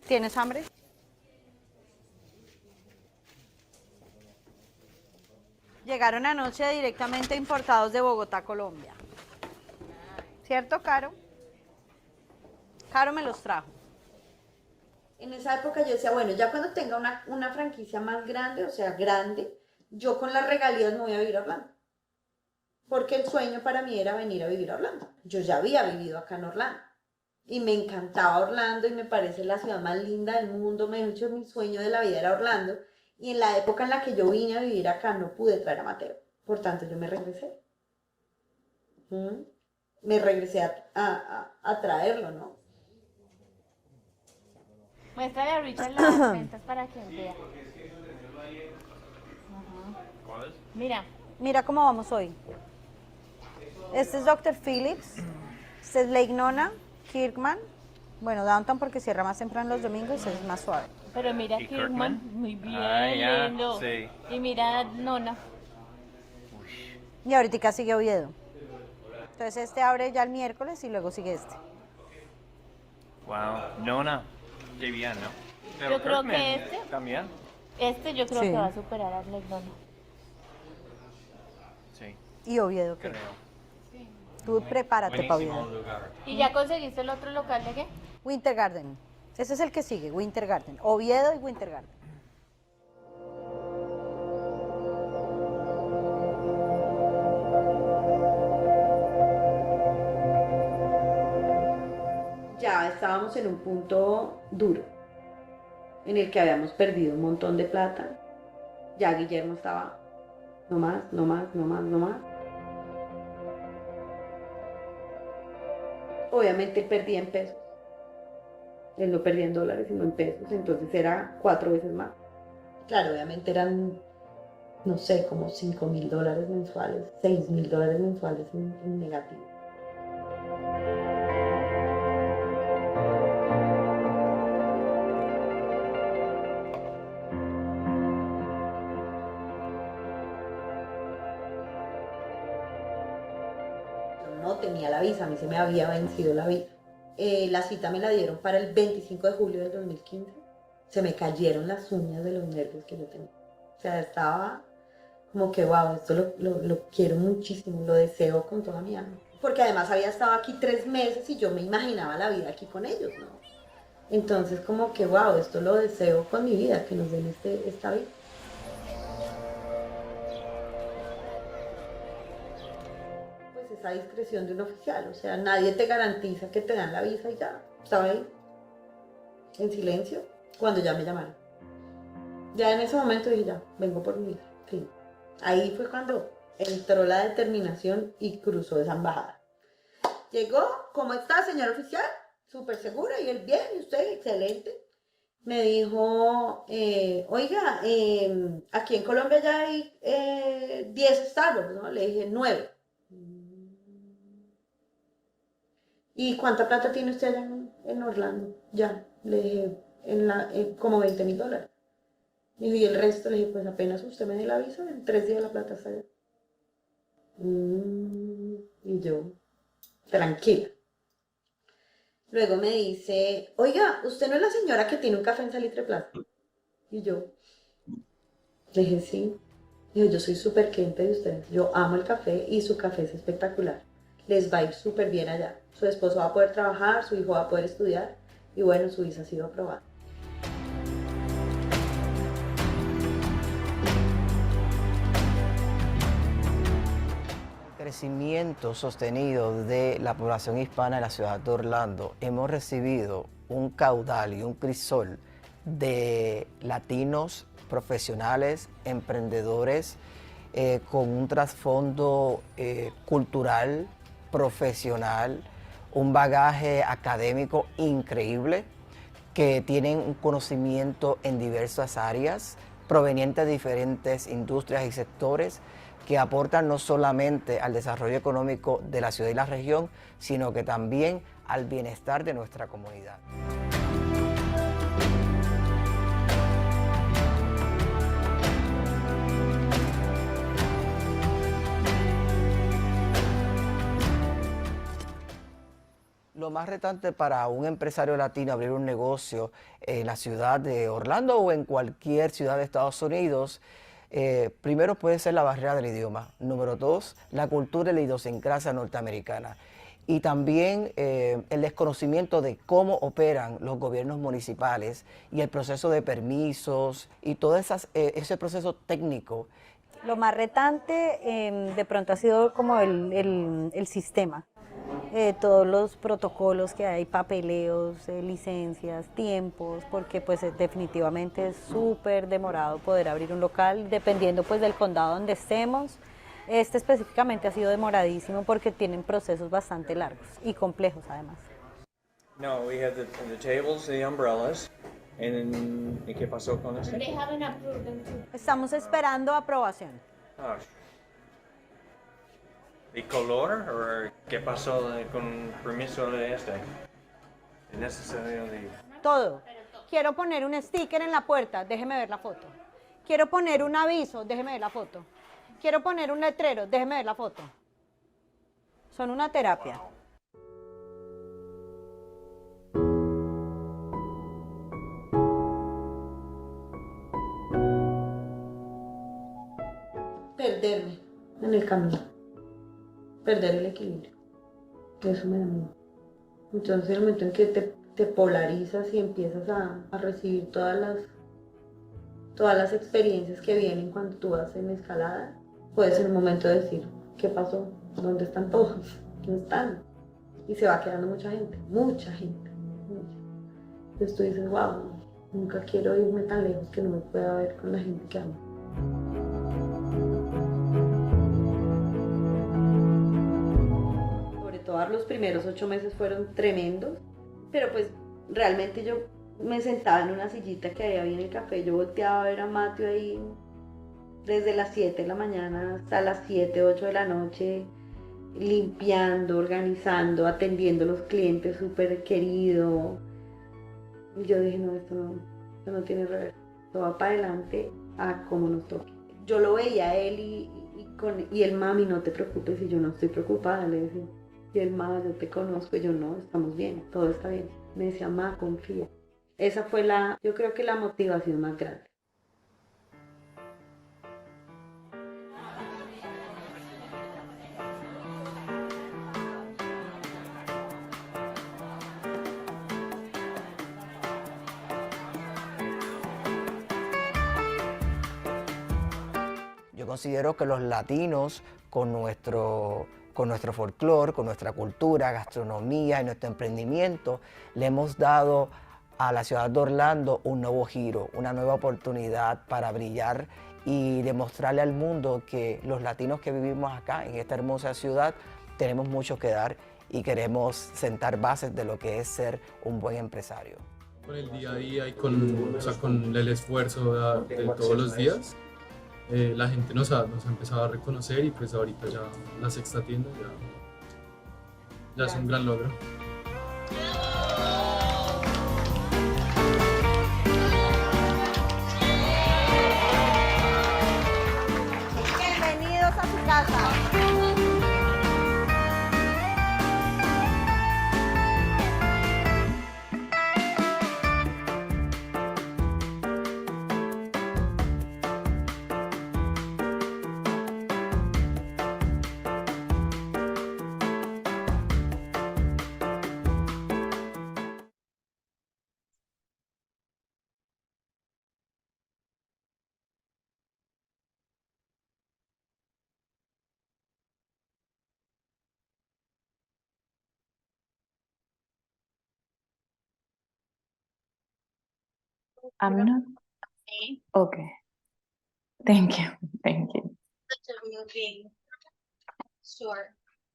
¿Tienes hambre? Llegaron anoche directamente importados de Bogotá, Colombia. ¿Cierto, Caro? Caro me los trajo. En esa época yo decía, bueno, ya cuando tenga una franquicia más grande, o sea, grande, yo con las regalías me voy a vivir a Orlando. Porque el sueño para mí era venir a vivir a Orlando. Yo ya había vivido acá en Orlando. Y me encantaba Orlando y me parece la ciudad más linda del mundo. Me he dicho, mi sueño de la vida era Orlando. Y en la época en la que yo vine a vivir acá no pude traer a Mateo. Por tanto, yo me regresé. Me regresé a traerlo, ¿no? Muéstrale a Richard las ventas para que vea. Mira. Mira cómo vamos hoy. Este es Dr. Phillips. Este es Lake Nona, Kirkman, Bueno, Downtown porque cierra más temprano los domingos, es más suave. Pero mira ¿Y Kirkman, Kirkman? muy bien, Ah, ya, lindo. sí. Y mira Nona. Y ahorita sigue Oviedo. Entonces este abre ya el miércoles y luego sigue este. Wow, Nona, qué bien, ¿no? Pero Yo creo que Kirkman también. Este yo creo Sí. que va a superar a Nona. Sí, ¿Y Oviedo qué? creo. Tú prepárate para Buenísimo Oviedo. lugar. ¿Y ya conseguiste el otro local de qué? Winter Garden. Ese es el que sigue, Winter Garden. Oviedo y Winter Garden. Ya estábamos en un punto duro, en el que habíamos perdido un montón de plata. Ya Guillermo estaba, no más, no más, no más, no más. Obviamente él perdía en pesos. Él no perdía en dólares, sino en pesos, entonces era 4 veces más. Claro, obviamente eran, no sé, como $5,000 mensuales, $6,000 mensuales en negativo. No tenía la visa, a mí se me había vencido la visa. La cita me la dieron para el 25 de julio del 2015. Se me cayeron las uñas de los nervios que yo tenía. O sea, estaba como que, wow, esto lo quiero muchísimo, lo deseo con toda mi alma. Porque además había estado aquí 3 meses y yo me imaginaba la vida aquí con ellos, ¿no? Entonces como que, wow, esto lo deseo con mi vida, que nos den esta vida. Pues esa discreción de un oficial, o sea, nadie te garantiza que te dan la visa y ya, estaba ahí, en silencio, cuando ya me llamaron. Ya en ese momento dije, ya, vengo por mi visa, fin. Ahí fue cuando entró la determinación y cruzó esa embajada. Llegó, ¿cómo está, señor oficial? Súper segura, y él bien, y usted, excelente. Me dijo, oiga, aquí en Colombia ya hay 10 Starbucks, ¿no? Le dije, 9. ¿Y cuánta plata tiene usted allá en Orlando? Ya, le dije, como $20,000. Me dijo, y el resto, le dije, pues apenas usted me dé la visa, en 3 días la plata está allá. Y yo, tranquila. Luego me dice, oiga, ¿usted no es la señora que tiene un café en Salitre Plaza? Y yo, le dije, sí. Dijo, yo soy súper cliente de ustedes. Yo amo el café y su café es espectacular. Les va a ir súper bien allá. Su esposo va a poder trabajar, su hijo va a poder estudiar y bueno, su visa ha sido aprobada. Crecimiento sostenido de la población hispana en la ciudad de Orlando, hemos recibido un caudal y un crisol de latinos, profesionales, emprendedores, con un trasfondo cultural, profesional, un bagaje académico increíble, que tienen un conocimiento en diversas áreas, provenientes de diferentes industrias y sectores, que aportan no solamente al desarrollo económico de la ciudad y la región, sino que también al bienestar de nuestra comunidad. Lo más retante para un empresario latino abrir un negocio en la ciudad de Orlando o en cualquier ciudad de Estados Unidos, primero puede ser la barrera del idioma. Número 2, la cultura y la idiosincrasia norteamericana. Y también el desconocimiento de cómo operan los gobiernos municipales y el proceso de permisos y todo ese proceso técnico. Lo más retante de pronto ha sido como el sistema. Todos los protocolos que hay, papeleos, licencias, tiempos, porque pues definitivamente es súper demorado poder abrir un local, dependiendo pues del condado donde estemos. Este específicamente ha sido demoradísimo porque tienen procesos bastante largos y complejos además. No, we have the tables, the umbrellas, and ¿y qué pasó con eso? They haven't approved them too. Estamos esperando aprobación. Ah, ¿y color o qué pasó con permiso de este? Es necesario Todo. Quiero poner un sticker en la puerta, déjeme ver la foto. Quiero poner un aviso, déjeme ver la foto. Quiero poner un letrero, déjeme ver la foto. Son una terapia. Perderme en el camino. Perder el equilibrio. Eso me da miedo. Entonces el momento en que te polarizas y empiezas a recibir todas las experiencias que vienen cuando tú vas en escalada, puede ser un momento de decir, ¿qué pasó? ¿Dónde están todos? No están. Y se va quedando mucha gente, mucha gente. Mucha. Entonces tú dices, wow, nunca quiero irme tan lejos que no me pueda ver con la gente que amo. Sobre todo los primeros 8 meses fueron tremendos, pero pues realmente yo me sentaba en una sillita que había ahí en el café, yo volteaba a ver a Mateo ahí desde las 7 de la mañana hasta las 7, 8 de la noche, limpiando, organizando, atendiendo a los clientes, súper querido. Y yo dije, no, esto no tiene reverso, esto va para adelante a como nos toque. Yo lo veía a él y el mami, no te preocupes, y yo no estoy preocupada, le decía. Y el mami, yo te conozco, y yo no, estamos bien, todo está bien. Me decía, ma, confía. Esa fue yo creo que la motivación más grande. Yo considero que los latinos, con nuestro folclore, con nuestra cultura, gastronomía y nuestro emprendimiento, le hemos dado a la ciudad de Orlando un nuevo giro, una nueva oportunidad para brillar y demostrarle al mundo que los latinos que vivimos acá, en esta hermosa ciudad, tenemos mucho que dar y queremos sentar bases de lo que es ser un buen empresario. Con el día a día y con el esfuerzo de todos los días, la gente nos ha empezado a reconocer y pues ahorita ya la sexta tienda ya es un gran logro. Bienvenidos a su casa. I'm not okay. Thank you. Thank you. Such a moving short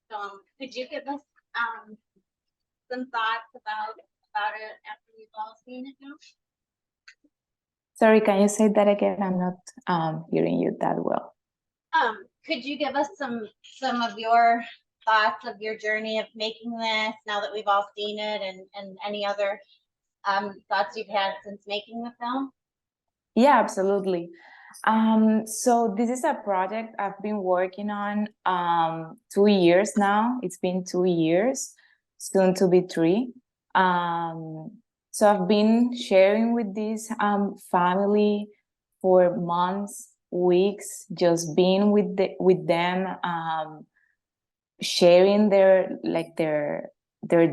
film. Could you give us some thoughts about it after we've all seen it now? Sorry, can you say that again? I'm not hearing you that well. Could you give us some of your thoughts of your journey of making this now that we've all seen it, and any other thoughts you've had since making the film? Yeah, absolutely. So this is a project I've been working on 2 years now. It's been 2 years, soon to be 3. So I've been sharing with this family for months, weeks, just being with them, sharing their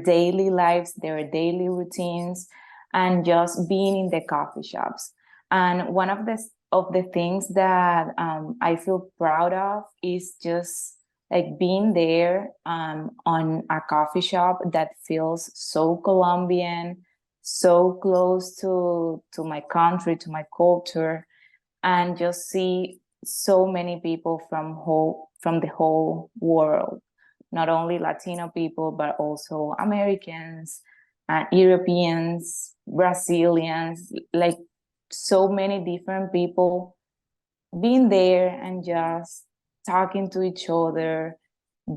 daily lives, their daily routines, and just being in the coffee shops. And one of the things that I feel proud of is just like being there on a coffee shop that feels so Colombian, so close to my country, to my culture, and just see so many people from the whole world, not only Latino people, but also Americans, Europeans, Brazilians, like so many different people being there and just talking to each other,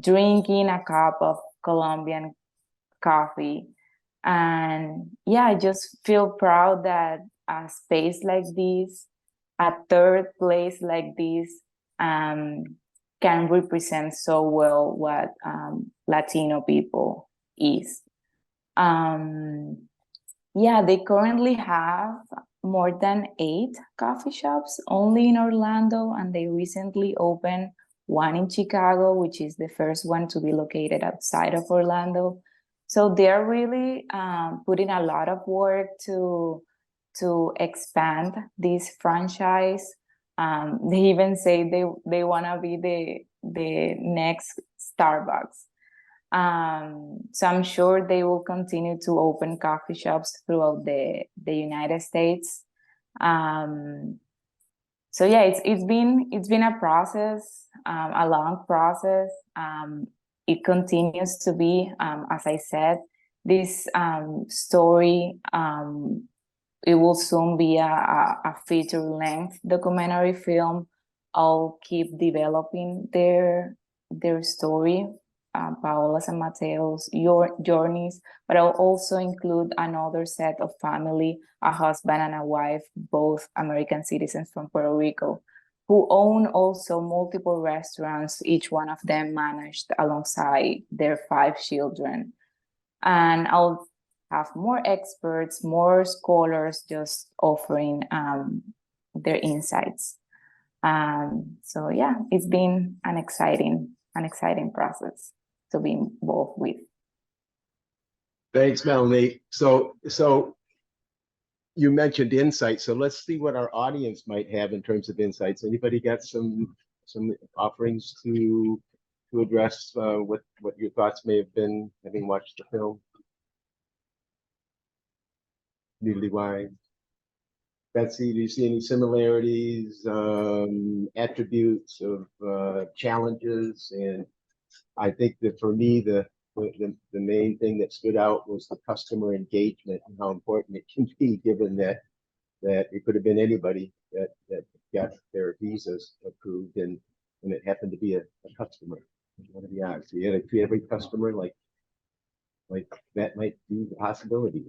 drinking a cup of Colombian coffee, And yeah, I just feel proud that a space like this, a third place like this, can represent so well what Latino people is. Yeah, they currently have more than 8 coffee shops only in Orlando, and they recently opened one in Chicago, which is the first one to be located outside of Orlando. So they're really putting a lot of work to expand this franchise. They even say they want to be the next Starbucks. So I'm sure they will continue to open coffee shops throughout the United States. So yeah, it's been a process, a long process. It continues to be, as I said, this story. It will soon be a feature-length documentary film. I'll keep developing their story, Paola's and Mateo's journeys, but I'll also include another set of family, a husband and a wife, both American citizens from Puerto Rico, who own also multiple restaurants, each one of them managed alongside their 5 children. And I'll have more experts, more scholars just offering their insights. So yeah, it's been an exciting process to be involved with. Thanks, Melanie. So you mentioned insights, so let's see what our audience might have in terms of insights. Anybody got some offerings to address what your thoughts may have been having watched the film? Newlywed. Betsy, do you see any similarities, attributes of challenges? And I think that for me, the main thing that stood out was the customer engagement and how important it can be, given that it could have been anybody that got their visas approved, and it happened to be a customer. What are the odds? So you had to treat every customer like that might be the possibility.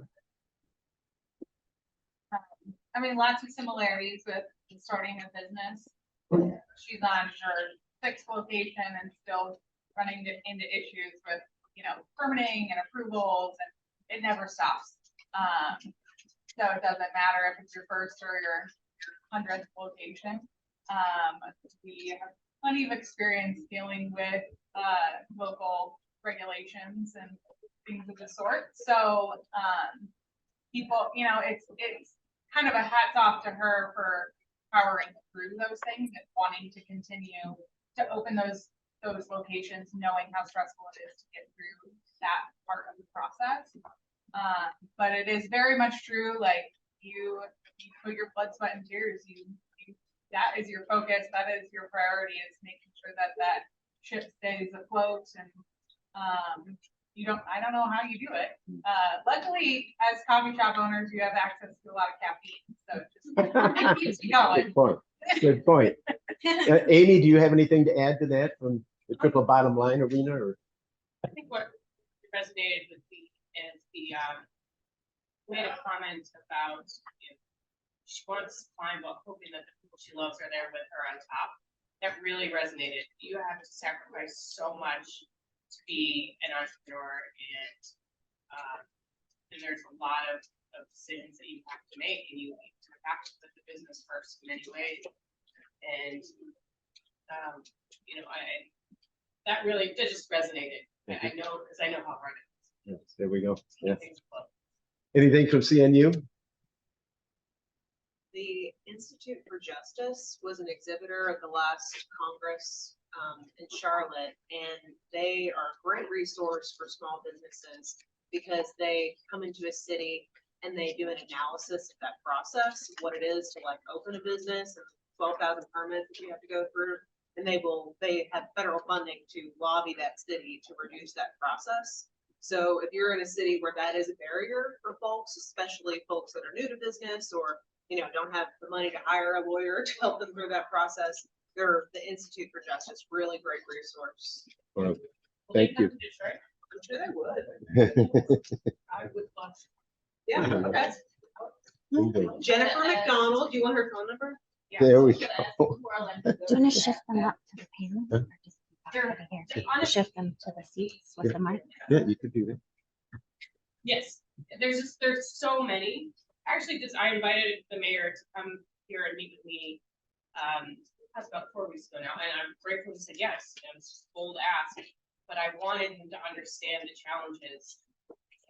I mean, lots of similarities with starting a business. She's on her 6th location and still running into issues with, permitting and approvals, and it never stops. So it doesn't matter if it's your first or your 100th location. We have plenty of experience dealing with local regulations and things of the sort. So people, it's kind of a hats off to her for powering through those things and wanting to continue to open those locations, knowing how stressful it is to get through that part of the process. But it is very much true. Like you put your blood, sweat, and tears. That is your focus. That is your priority. Is making sure that ship stays afloat. And I don't know how you do it. Luckily, as coffee shop owners, you have access to a lot of caffeine, so it keeps you going. Good point. Amy, do you have anything to add to that from the triple bottom line arena? Or? I think what resonated with me is the made a comment about she wants to climb while hoping that the people she loves are there with her on top. That really resonated. You have to sacrifice so much to be an entrepreneur, and there's a lot of decisions that you have to make, and you have to put the business first in many ways. And that just resonated. I know, because I know how hard it is. Yes, there we go. Yes. Anything from CNU? The Institute for Justice was an exhibitor at the last Congress in Charlotte, and they are a great resource for small businesses because they come into a city and they do an analysis of that process, what it is to open a business, and 12,000 permits that you have to go through, and they have federal funding to lobby that city to reduce that process. So if you're in a city where that is a barrier for folks, especially folks that are new to business or don't have the money to hire a lawyer to help them through that process, the Institute for Justice, really great resource. Well, thank you. I'm sure they would. I would love. Yeah, okay. Jennifer McDonald, do you want her phone number? There we go. Do you want to shift them up to the panel? Or just over here? Shift them to the seats with the mic. Yeah, you could do that. Yes, there's so many. Actually, I invited the mayor to come here and meet with me. That's about 4 weeks ago now, and I'm grateful he said yes. It was just a bold ask, but I wanted him to understand the challenges.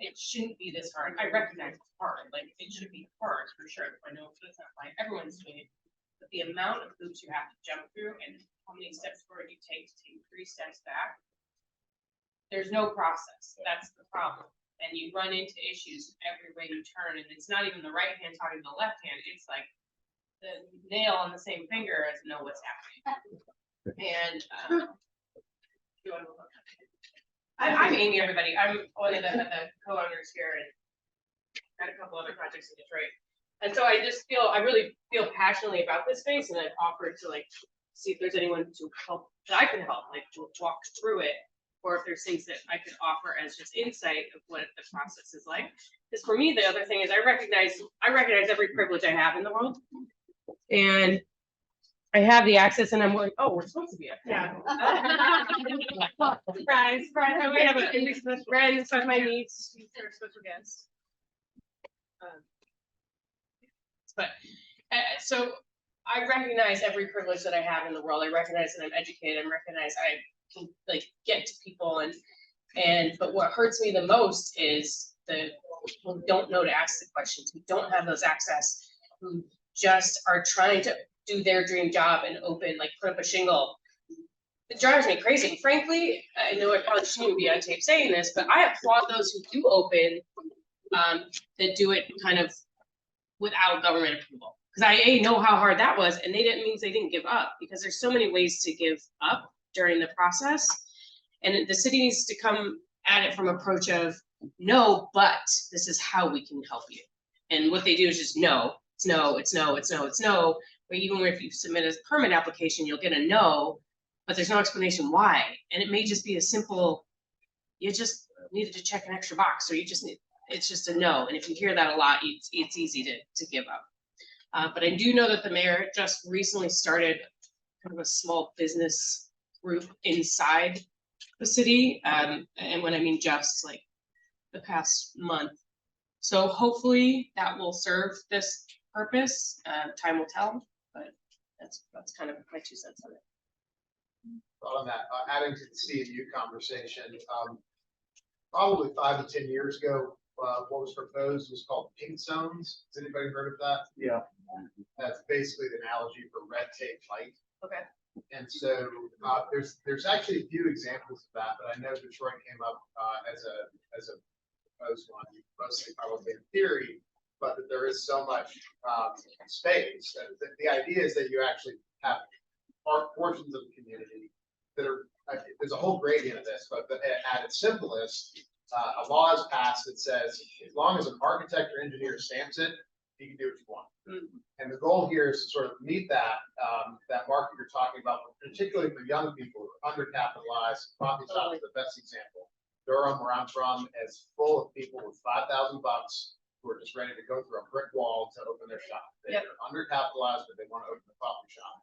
It shouldn't be this hard. I recognize it's hard, like it should be hard for sure. I know that's not why everyone's doing it, but the amount of hoops you have to jump through and how many steps forward you take to take 3 steps back. There's no process. That's the problem. And you run into issues every way you turn, and it's not even the right hand talking to the left hand. It's like the nail on the same finger as know what's happening. And I'm Amy, everybody. I'm one of the co-owners here and got a couple other projects in Detroit. And so I really feel passionately about this space, and I've offered to like see if there's anyone to help that I can help, like to walk through it, or if there's things that I could offer as just insight of what the process is like. Because for me, the other thing is I recognize every privilege I have in the world. And I have the access, and I'm like, oh, we're supposed to be up there. Yeah. Surprise, surprise. We have a friend, some of my niece, she's our special guest. But so I recognize every privilege that I have in the world. I recognize that I'm educated. I recognize I can like get to people, but what hurts me the most is the people who don't know to ask the questions, who don't have those access, who just are trying to do their dream job and put up a shingle. It drives me crazy. And frankly, I know I probably shouldn't be on tape saying this, but I applaud those who do open, that do it kind of without government approval. Because I know how hard that was, and means they didn't give up, because there's so many ways to give up during the process. And the city needs to come at it from approach of no, but this is how we can help you. And what they do is just no, it's no, it's no, it's no, it's no. But even if you submit a permit application, you'll get a no, but there's no explanation why. And it may just be a simple, you just needed to check an extra box, or it's just a no. And if you hear that a lot, it's easy to give up. But I do know that the mayor just recently started kind of a small business group inside the city. And when I mean just like the past month. So hopefully that will serve this purpose. Time will tell, but that's kind of my 2 cents on it. Thought on that, adding to the CMU conversation, probably 5 to 10 years ago, what was proposed was called pink zones. Has anybody heard of that? Yeah. That's basically the analogy for red tape light. Okay. And so there's actually a few examples of that, but I know Detroit came up as a proposed one, mostly probably in theory, but that there is so much space. The idea is that you actually have portions of the community that are, there's a whole gradient of this, but at its simplest, a law is passed that says as long as an architect or engineer stamps it, you can do what you want. Mm-hmm. And the goal here is to sort of meet that market you're talking about, particularly for young people who are undercapitalized. Coffee shop is the best example. Durham, where I'm from, is full of people with $5,000 who are just ready to go through a brick wall to open their shop. They're undercapitalized, but they want to open a coffee shop.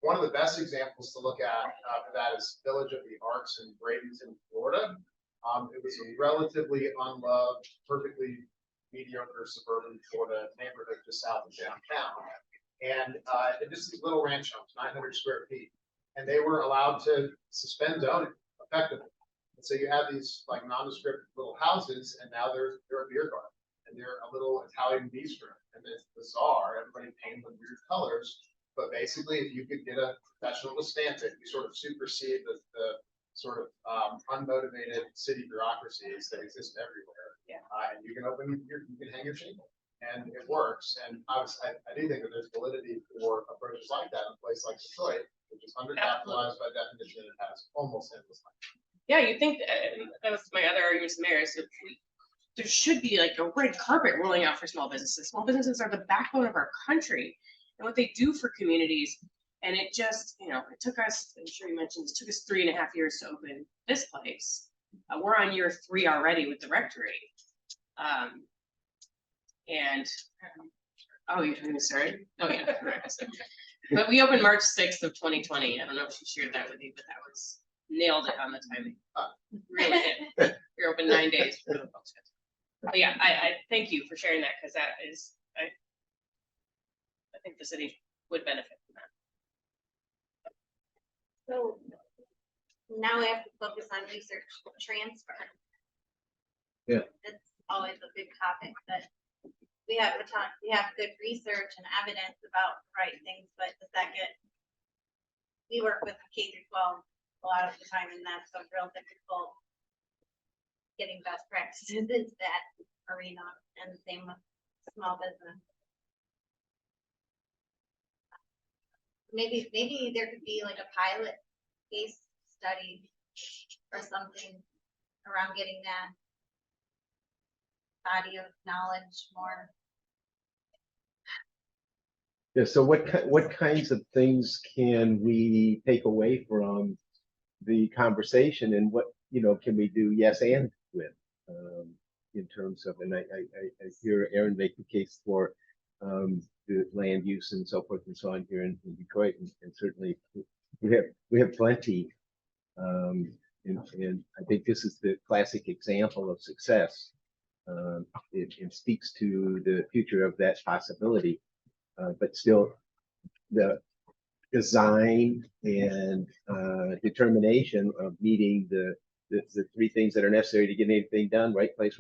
One of the best examples to look at for that is Village of the Arts in Bradenton, Florida. It was a relatively unloved, perfectly mediocre suburban Florida neighborhood just south of downtown. And just these little ranch homes, 900 square feet. And they were allowed to suspend zoning effectively. And so you have these like nondescript little houses, and now they're a beer garden, and they're a little Italian bistro. And it's bizarre, everybody painted with weird colors. But basically, if you could get a professional to stamp it, you sort of supersede the sort of unmotivated city bureaucracies that exist everywhere. Yeah. And you can you can hang your shingle, and it works. And I do think that there's validity for approaches like that in a place like Detroit, which is undercapitalized by definition and has almost endless life. Yeah, you think that was my other argument to the mayor, is that there should be like a red carpet rolling out for small businesses. Small businesses are the backbone of our country and what they do for communities. And it just, it took us, I'm sure you mentioned, it took us 3.5 years to open this place. We're on year 3 already with the rectory. And, oh, you're doing this already? Oh, yeah. Right. But we opened March 6th of 2020. I don't know if she shared that with you, but that was nailed it on the timing. Really did. You're open 9 days for the folks. But yeah, I thank you for sharing that, because that is, I think the city would benefit from that. So now we have to focus on research transfer. Yeah. It's always a big topic, but we have good research and evidence about the right things, but does that we work with K through 12 a lot of the time, and that's a real difficult getting best practices into that arena, and the same with small business. Maybe there could be like a pilot case study or something around getting that body of knowledge more. Yeah, so what kinds of things can we take away from the conversation, and what, can we do yes and with, in terms of, and I hear Aaron make the case for the land use and so forth and so on here in Detroit, and certainly we have plenty, and I think this is the classic example of success. It speaks to the future of that possibility. But still, the design and determination of meeting the 3 things that are necessary to get anything done: right place,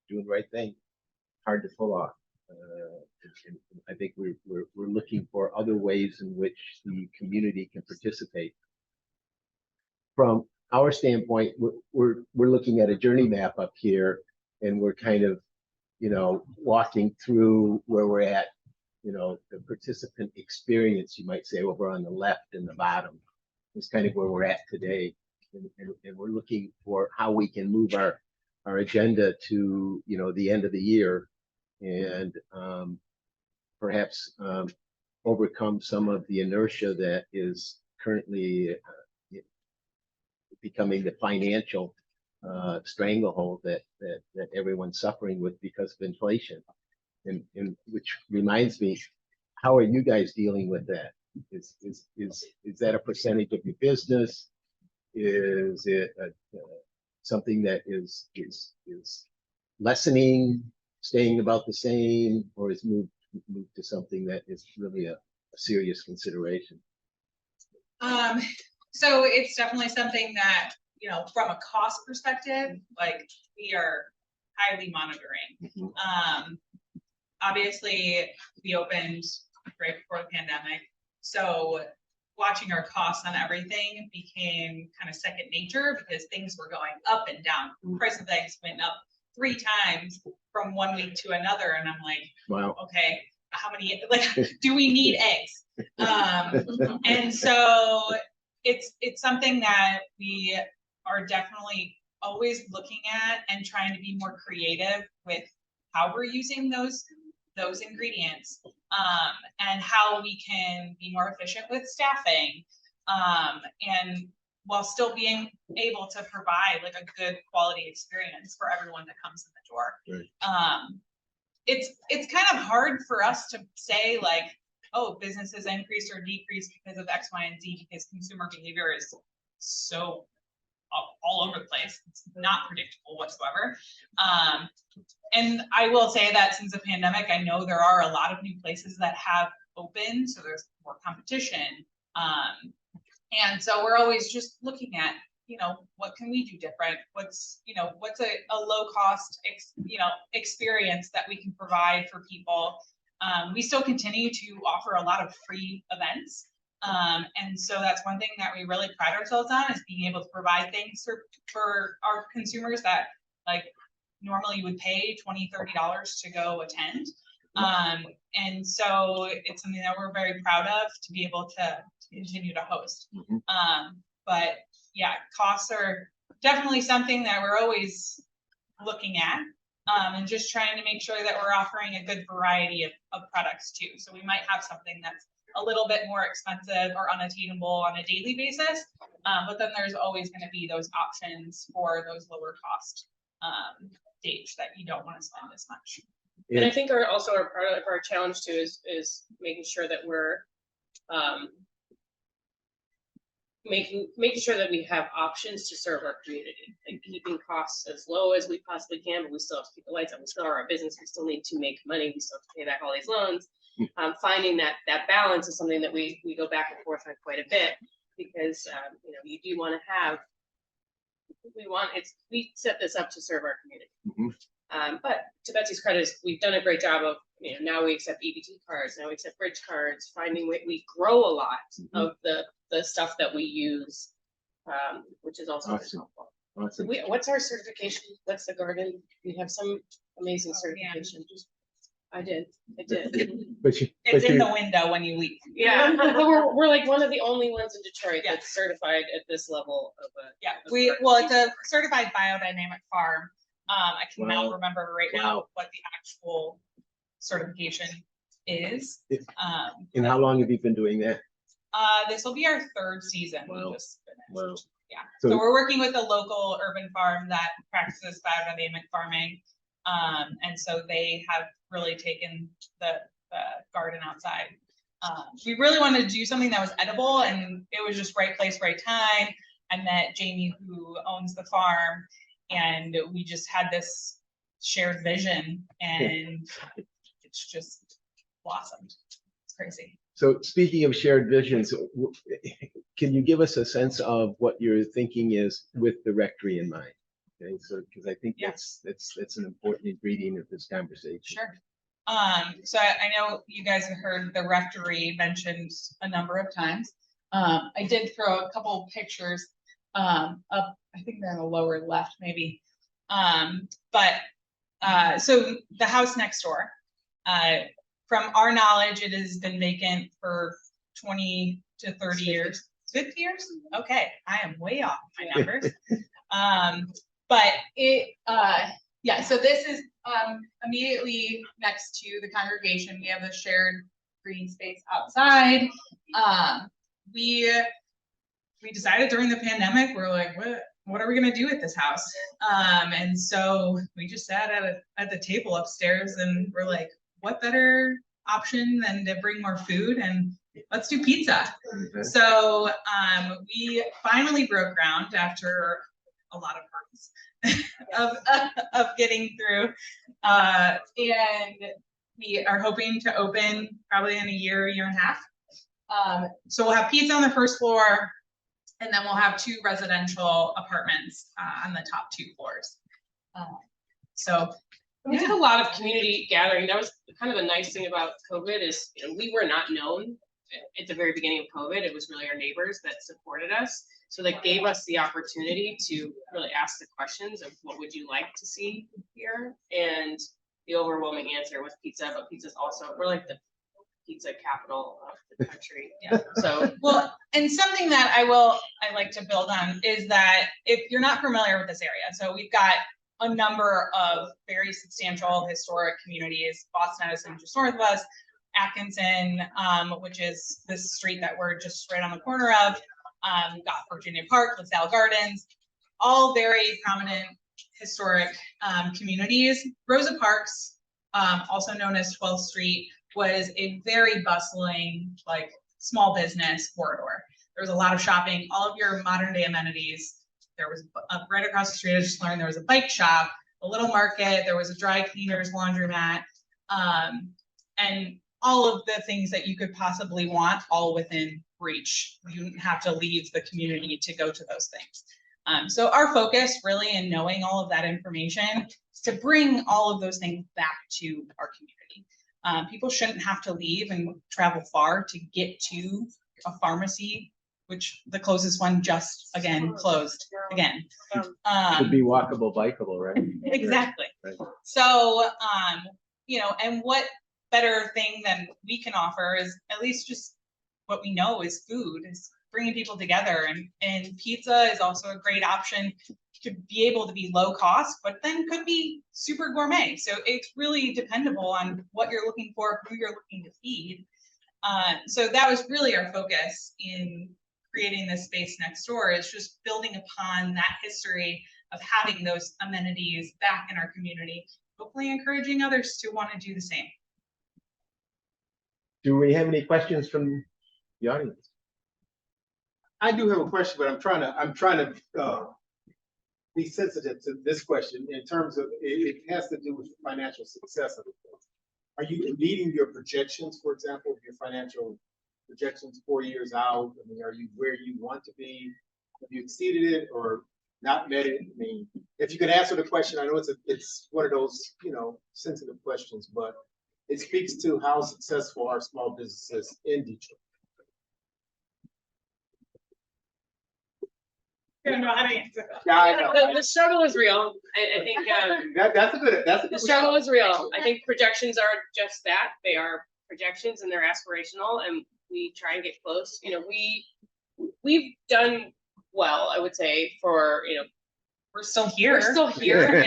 doing the right thing, hard to pull off. And I think we're looking for other ways in which the community can participate. From our standpoint, we're looking at a journey map up here, and we're kind of, walking through where we're at. The participant experience, you might say, over on the left and the bottom is kind of where we're at today. And we're looking for how we can move our agenda to, the end of the year, and perhaps overcome some of the inertia that is currently becoming the financial stranglehold that everyone's suffering with because of inflation. And which reminds me, how are you guys dealing with that? Is that a percentage of your business? Is it something that is lessening, staying about the same, or is moved to something that is really a serious consideration? So it's definitely something that, from a cost perspective, like, we are highly monitoring. Obviously, we opened right before the pandemic, so watching our costs on everything became kind of second nature, because things were going up and down. The price of eggs went up 3 times from one week to another, and I'm like, wow, okay, how many, do we need eggs? And so it's something that we are definitely always looking at and trying to be more creative with how we're using those ingredients, and how we can be more efficient with staffing, and while still being able to provide like a good quality experience for everyone that comes in the door. Right. It's kind of hard for us to say, like, oh, businesses increased or decreased because of X, Y, and Z, because consumer behavior is so all over the place. It's not predictable whatsoever. And I will say that since the pandemic, I know there are a lot of new places that have opened, so there's more competition. And so we're always just looking at, what can we do different? What's a low cost, experience that we can provide for people. We still continue to offer a lot of free events. And so that's one thing that we really pride ourselves on, is being able to provide things for our consumers that, like, normally you would pay $20, $30 to go attend. And so it's something that we're very proud of to be able to continue to host. But yeah, costs are definitely something that we're always looking at. And just trying to make sure that we're offering a good variety of products too. So we might have something that's a little bit more expensive or unattainable on a daily basis, but then there's always going to be those options for those lower cost days that you don't want to spend as much. And I think our part of our challenge too is making sure that we're making sure that we have options to serve our community, like keeping costs as low as we possibly can, but we still have to keep the lights on. We still are a business. We still need to make money. We still have to pay back all these loans. Finding that balance is something that we go back and forth on quite a bit, because you know, you do want to have. We set this up to serve our community. But to Betsy's credit, we've done a great job of, you know, now we accept EBT cards, now we accept bridge cards, finding we grow a lot of the stuff that we use, which is also helpful. Awesome. What's our certification? What's the garden? We have some amazing certification. I did. It's in the window when you leave. Yeah, we're like one of the only ones in Detroit that's certified at this level of a. Yeah, it's a certified biodynamic farm. I cannot remember right now what the actual certification is. And how long have you been doing that? This will be our third season. Wow. We just finished. Wow. Yeah. So- So we're working with a local urban farm that practices biodynamic farming. And so they have really taken the garden outside. We really wanted to do something that was edible, and it was just right place, right time. I met Jamie, who owns the farm, and we just had this shared vision, and it's just blossomed. It's crazy. So speaking of shared visions, can you give us a sense of what your thinking is with the rectory in mind? Okay, so because I think that's an important ingredient of this conversation. Sure. So I know you guys have heard the rectory mentioned a number of times. I did throw a couple pictures up. I think they're in the lower left, maybe. So the house next door, from our knowledge, it has been vacant for 20 to 30 years. 50 years? Okay, I am way off my numbers. But so this is immediately next to the congregation. We have a shared green space outside. We decided during the pandemic, we're like, what are we gonna do with this house? And so we just sat at the table upstairs, and we're like, what better option than to bring more food, and let's do pizza. So we finally broke ground after a lot of hurdles of getting through, and we are hoping to open probably in a year and a half. So we'll have pizza on the first floor, and then we'll have 2 residential apartments on the top 2 floors. We did a lot of community gathering. That was kind of a nice thing about COVID is, you know, we were not known at the very beginning of COVID. It was really our neighbors that supported us. So that gave us the opportunity to really ask the questions of what would you like to see here? And the overwhelming answer was pizza, but pizza's also, we're like the pizza capital of the country. Yeah. So and something that I like to build on is that if you're not familiar with this area, so we've got a number of very substantial historic communities. Boston Edison just north of us, Atkinson, which is this street that we're just right on the corner of. We've got Virginia Park, LaSalle Gardens, all very prominent historic communities. Rosa Parks, also known as 12th Street, was a very bustling, like, small business corridor. There was a lot of shopping, all of your modern day amenities. There was right across the street, I just learned there was a bike shop, a little market, there was a dry cleaners, laundromat, and all of the things that you could possibly want, all within reach. You didn't have to leave the community to go to those things. So our focus really in knowing all of that information is to bring all of those things back to our community. People shouldn't have to leave and travel far to get to a pharmacy, which the closest one just closed again. Should be walkable, bikeable, right? Exactly. Right. So, you know, and what better thing than we can offer is at least just what we know is food, is bringing people together, and pizza is also a great option to be able to be low cost, but then could be super gourmet. So it's really dependable on what you're looking for, who you're looking to feed. So that was really our focus in creating this space next door, is just building upon that history of having those amenities back in our community, hopefully encouraging others to want to do the same. Do we have any questions from the audience? I do have a question, but I'm trying to be sensitive to this question in terms of it has to do with the financial success of it. Are you meeting your projections, for example, your financial projections 4 years out? I mean, are you where you want to be? Have you exceeded it or not met it? I mean, if you can answer the question, I know it's one of those, you know, sensitive questions, but it speaks to how successful are small businesses in Detroit. I don't know how to answer that. Yeah, I know. The struggle is real. I think That's a good. the struggle is real. I think projections are just that. They are projections and they're aspirational, and we try and get close. You know, we've done well, I would say, for, you know, we're still here. We're still here.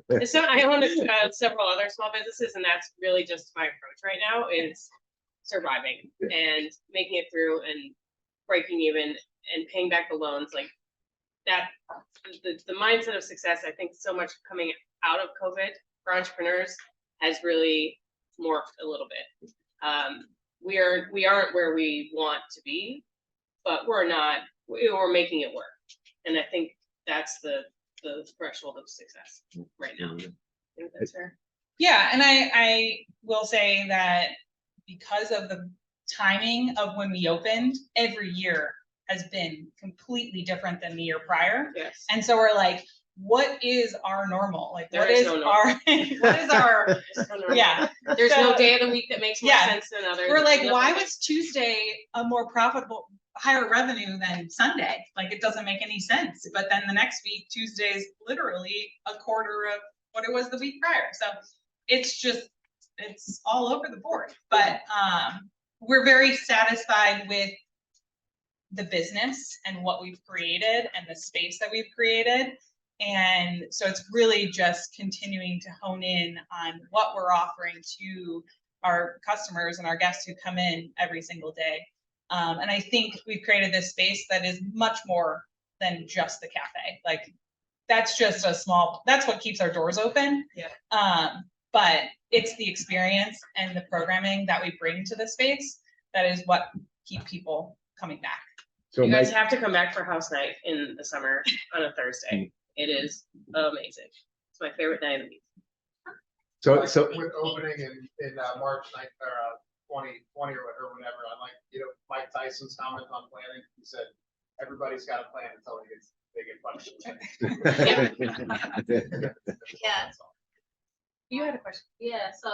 And so I own several other small businesses, and that's really just my approach right now, is surviving and making it through and breaking even and paying back the loans. Like that, the mindset of success, I think so much coming out of COVID for entrepreneurs has really morphed a little bit. We aren't where we want to be, but we're making it work. And I think that's the threshold of success right now. I think that's fair. Yeah, and I will say that because of the timing of when we opened, every year has been completely different than the year prior. Yes. And so we're like, what is our normal? Like, There what is is no normal. what is our, yeah. There's So, no day of the week that makes more sense than others. We're like, Nothing why makes- was Tuesday a more profitable, higher revenue than Sunday? Like, it doesn't make any sense. But then the next week, Tuesday is literally a quarter of what it was the week prior. So it's just, it's all over the board. But we're very satisfied with the business and what we've created and the space that we've created. And so it's really just continuing to hone in on what we're offering to our customers and our guests who come in every single day. And I think we've created this space that is much more than just the cafe. Like, that's just that's what keeps our doors open. Yeah. But it's the experience and the programming that we bring to the space that is what keep people coming back. So you guys have to come back for house night in the summer on a Thursday. It is amazing. It's my favorite night of the week. So with opening in March 9th or 2020 or whatever, I like, you know, Mike Tyson's comment on planning. He said everybody's got a plan until they get punished. Yeah. You had a question. Yeah, so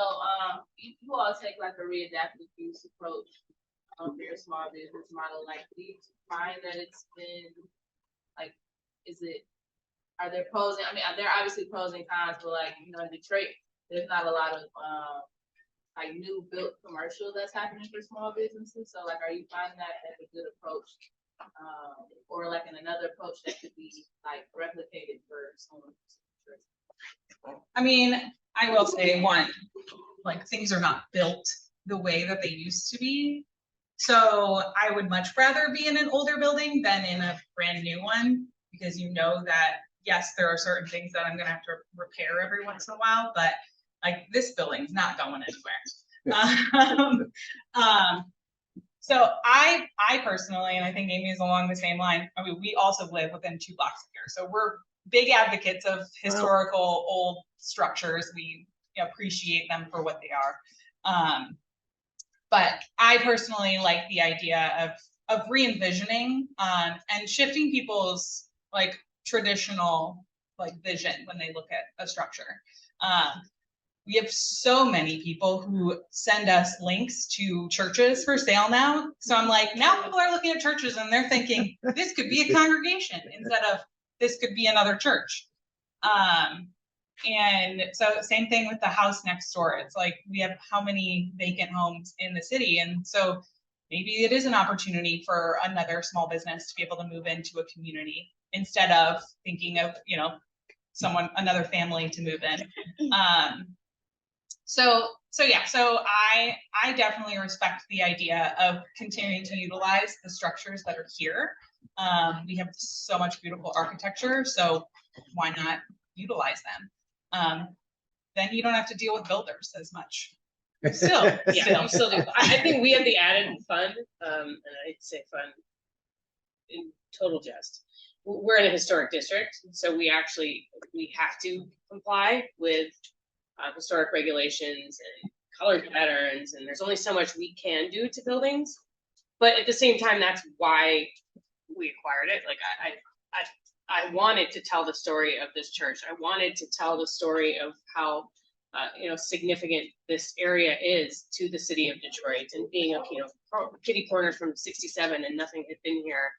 you all take like a readaptive use approach for your small business model. Like, do you find that it's been like, are there pros and, I mean, there are obviously pros and cons, but like, you know, in Detroit, there's not a lot of like new built commercial that's happening for small businesses. So like, are you finding that that's a good approach? Or like another approach that could be like replicated for someone? I mean, I will say one, like, things are not built the way that they used to be. So I would much rather be in an older building than in a brand new one, because you know that, yes, there are certain things that I'm gonna have to repair every once in a while, but like, this building's not going anywhere. So I personally, and I think Amy is along the same line, I mean, we also live within 2 blocks of here. So we're big advocates of historical old structures. We appreciate them for what they are. But I personally like the idea of re-envisioning and shifting people's like traditional like vision when they look at a structure. We have so many people who send us links to churches for sale now. So I'm like, now people are looking at churches and they're thinking this could be a congregation instead of this could be another church. And so same thing with the house next door. It's like, we have how many vacant homes in the city. And so maybe it is an opportunity for another small business to be able to move into a community instead of thinking of, you know, another family to move in. So I definitely respect the idea of continuing to utilize the structures that are here. We have so much beautiful architecture, so why not utilize them? Then you don't have to deal with builders as much. Still, yeah, you still do. I think we have the added fun, and I'd say fun in total jest. We're in a historic district, so we have to comply with historic regulations and color patterns, and there's only so much we can do to buildings. But at the same time, that's why we acquired it. Like I wanted to tell the story of this church. I wanted to tell the story of how significant this area is to the city of Detroit, and being a kitty corner from '67 and nothing had been here.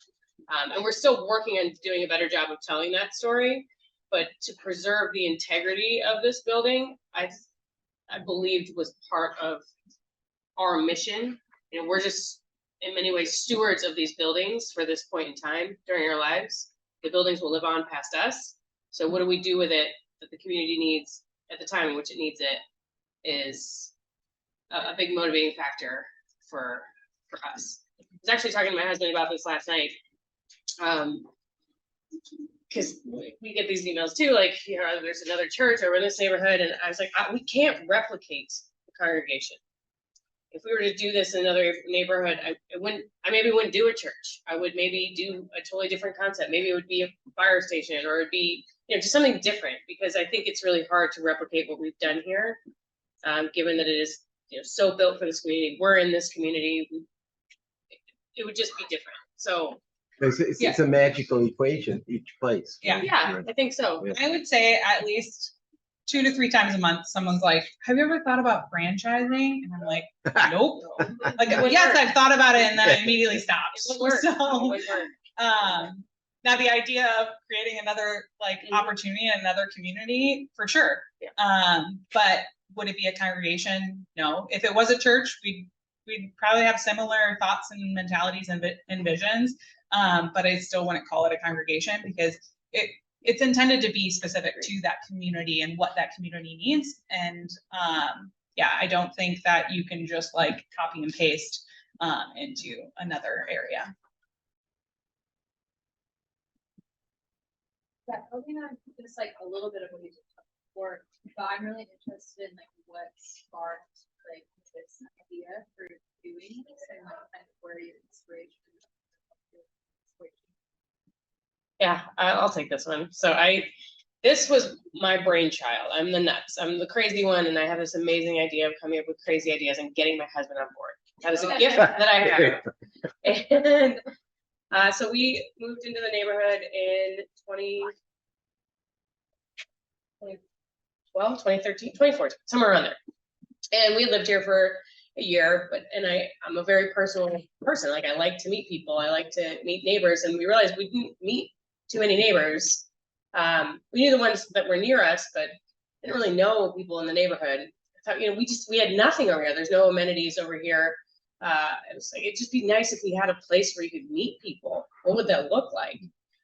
And we're still working on doing a better job of telling that story. But to preserve the integrity of this building, I believed was part of our mission. You know, we're just in many ways stewards of these buildings for this point in time during our lives. The buildings will live on past us. So what do we do with it that the community needs at the time in which it needs it is a big motivating factor for us. I was actually talking to my husband about this last night. Because we get these emails too, like, there's another church over in this neighborhood, and I was like, we can't replicate the congregation. If we were to do this in another neighborhood, I maybe wouldn't do a church. I would maybe do a totally different concept. Maybe it would be a fire station, or it'd be, just something different, because I think it's really hard to replicate what we've done here, given that it is, so built for this community. We're in this community. It would just be different. So. It's a magical equation, each place. Yeah, I think so. I would say at least 2 to 3 times a month, someone's like, have you ever thought about franchising? And I'm like, nope. Like, yes, I've thought about it, and then I immediately stopped. So, now the idea of creating another opportunity in another community, for sure. But would it be a congregation? No. If it was a church, we'd probably have similar thoughts and mentalities and visions. But I still wouldn't call it a congregation, because it's intended to be specific to that community and what that community needs. And I don't think that you can just copy and paste into another area. Yeah, building on just a little bit of what you just talked before, but I'm really interested in what sparked this idea for doing this, and kind of where your inspiration. Yeah, I'll take this one. So this was my brainchild. I'm the nuts. I'm the crazy one, and I have this amazing idea of coming up with crazy ideas and getting my husband on board. That is a gift that I have. And so we moved into the neighborhood in 2013, 2014, somewhere around there. And we lived here for a year, I'm a very personal person. I like to meet people. I like to meet neighbors, and we realized we didn't meet too many neighbors. We knew the ones that were near us, but didn't really know people in the neighborhood. I thought, we had nothing over here. There's no amenities over here. It was it'd just be nice if we had a place where you could meet people. What would that look like?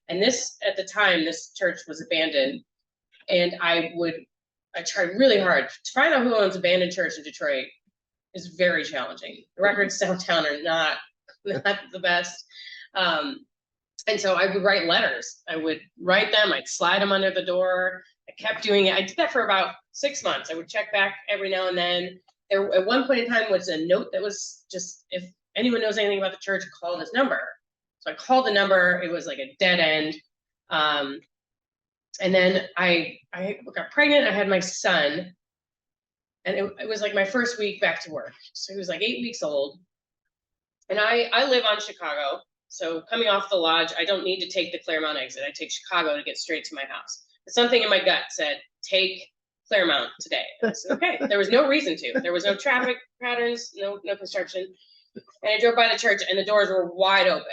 And at the time, this church was abandoned, and I tried really hard to find out who owns abandoned church in Detroit. Is very challenging. The records downtown are not the best. And so I would write letters. I would write them, I'd slide them under the door. I kept doing it. I did that for about 6 months. I would check back every now and then. There, at one point in time, was a note that was just, if anyone knows anything about the church, call this number. So I called the number. It was a dead end. And then I got pregnant. I had my son. And it was my first week back to work. So he was 8 weeks old. And I live on Chicago. So coming off the lodge, I don't need to take the Claremont exit. I take Chicago to get straight to my house. But something in my gut said, take Claremont today. I said, okay. There was no reason to. There was no traffic patterns, no construction. And I drove by the church, and the doors were wide open.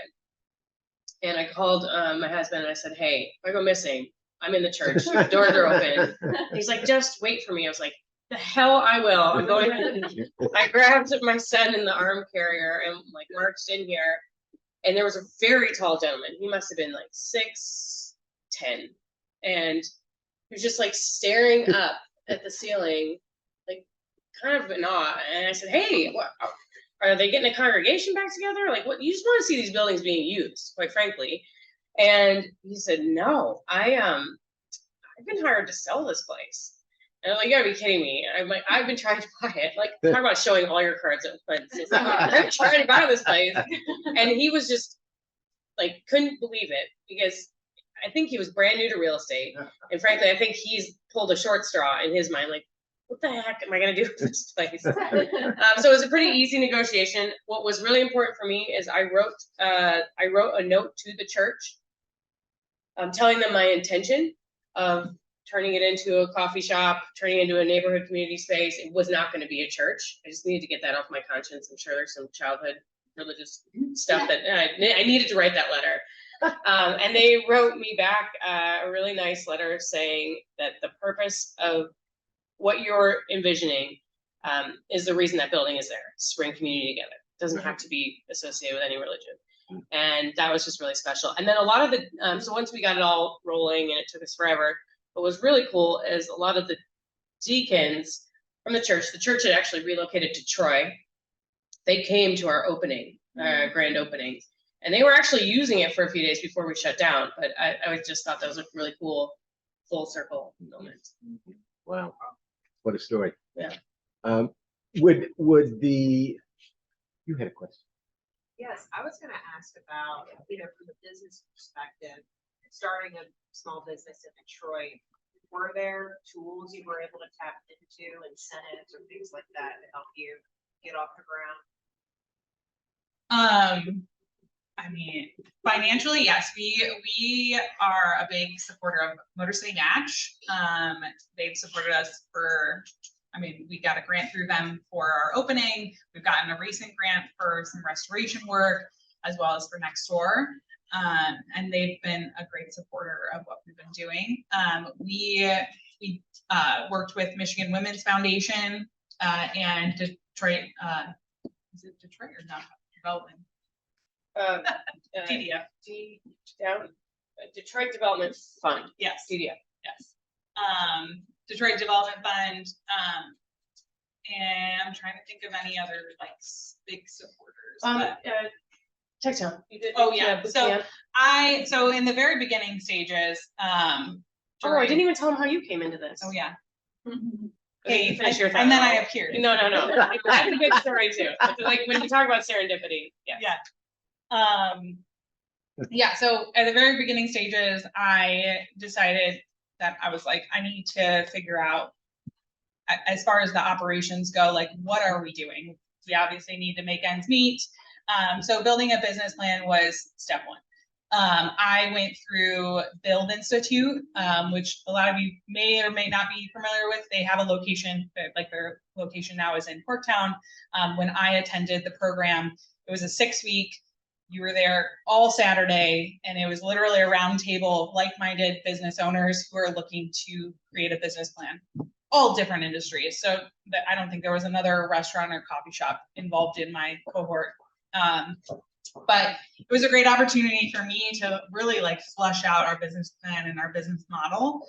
And I called my husband, and I said, hey, if I go missing, I'm in the church. The doors are open. He's like, just wait for me. I was like, the hell I will. I'm going to, I grabbed my son in the arm carrier and like marched in here. And there was a very tall gentleman. He must have been like 6'10". And he was just like staring up at the ceiling, like kind of in awe. And I said, hey, what, are they getting a congregation back together? Like, what? You just want to see these buildings being used, quite frankly. And he said, no, I've been hired to sell this place. And I'm like, you gotta be kidding me. And I'm like, I've been trying to buy it. Like, talk about showing all your cards at once. It's like, I'm trying to buy this place. And he was just like, couldn't believe it, because I think he was brand new to real estate. And frankly, I think he's pulled a short straw in his mind. Like, what the heck am I gonna do with this place? So it was a pretty easy negotiation. What was really important for me is I wrote a note to the church, telling them my intention of turning it into a coffee shop, turning it into a neighborhood community space. It was not going to be a church. I just needed to get that off my conscience. I'm sure there's some childhood religious stuff that I needed to write that letter. And they wrote me back a really nice letter saying that the purpose of what you're envisioning is the reason that building is there, to bring community together. It doesn't have to be associated with any religion. And that was just really special. And then a lot of the, so once we got it all rolling, and it took us forever, what was really cool is a lot of the deacons from the church had actually relocated to Troy. They came to our opening, grand opening, and they were actually using it for a few days before we shut down. But I just thought that was a really cool full circle moment. Wow, what a story. Yeah. Would the, you had a question? Yes, I was gonna ask about, from the business perspective, starting a small business in Detroit, were there tools you were able to tap into, incentives or things like that to help you get off the ground? I mean, financially, yes, we are a big supporter of Motor City Match. They've supported us for, we got a grant through them for our opening. We've gotten a recent grant for some restoration work, as well as for next door. And they've been a great supporter of what we've been doing. We worked with Michigan Women's Foundation and Detroit, is it Detroit or not? Development. DDF. Detroit Development Fund. Yes. DDF. Yes. Detroit Development Fund. And I'm trying to think of any other like big supporters. Textile. Oh yeah. So in the very beginning stages, I didn't even tell them how you came into this. Oh yeah. Hey, finish your thought. And then I appeared. No. That's a good story too. Like when you talk about serendipity. Yeah. Yeah. So at the very beginning stages, I decided that I was like, I need to figure out, as far as the operations go, like, what are we doing? We obviously need to make ends meet. So building a business plan was step one. I went through Build Institute, which a lot of you may or may not be familiar with. They have a location, like their location now is in Corktown. When I attended the program, it was a 6-week, you were there all Saturday, and it was literally a round table of like-minded business owners who are looking to create a business plan, all different industries. So I don't think there was another restaurant or coffee shop involved in my cohort. But it was a great opportunity for me to really like flush out our business plan and our business model.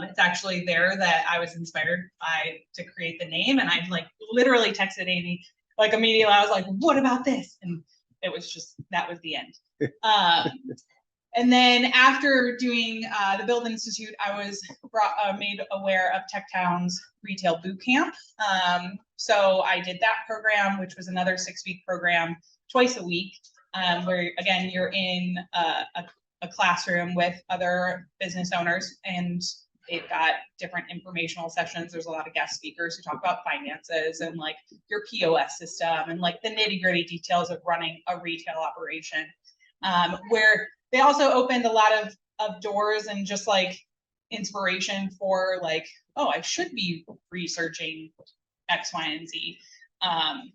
It's actually there that I was inspired by to create the name, and I like literally texted Amy like immediately. I was like, "What about this?" And it was just, that was the end. And then after doing the Build Institute, I was made aware of Techtown's Retail Boot Camp. So I did that program, which was another 6-week program, twice a week, where again, you're in a classroom with other business owners, and they've got different informational sessions. There's a lot of guest speakers who talk about finances and like your POS system and like the nitty-gritty details of running a retail operation, where they also opened a lot of doors and just like inspiration for like, oh, I should be researching X, Y, and Z. And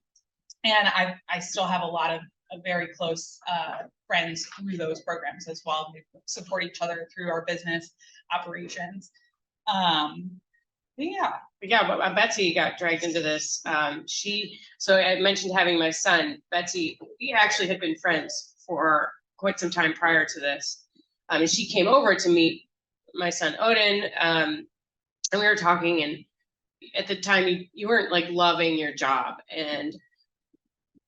I still have a lot of very close friends through those programs as well. We support each other through our business operations. Yeah. Yeah, but Betsy got dragged into this. So I mentioned having my son, Betsy, we actually had been friends for quite some time prior to this. And she came over to meet my son Odin, and we were talking, and at the time you weren't like loving your job. And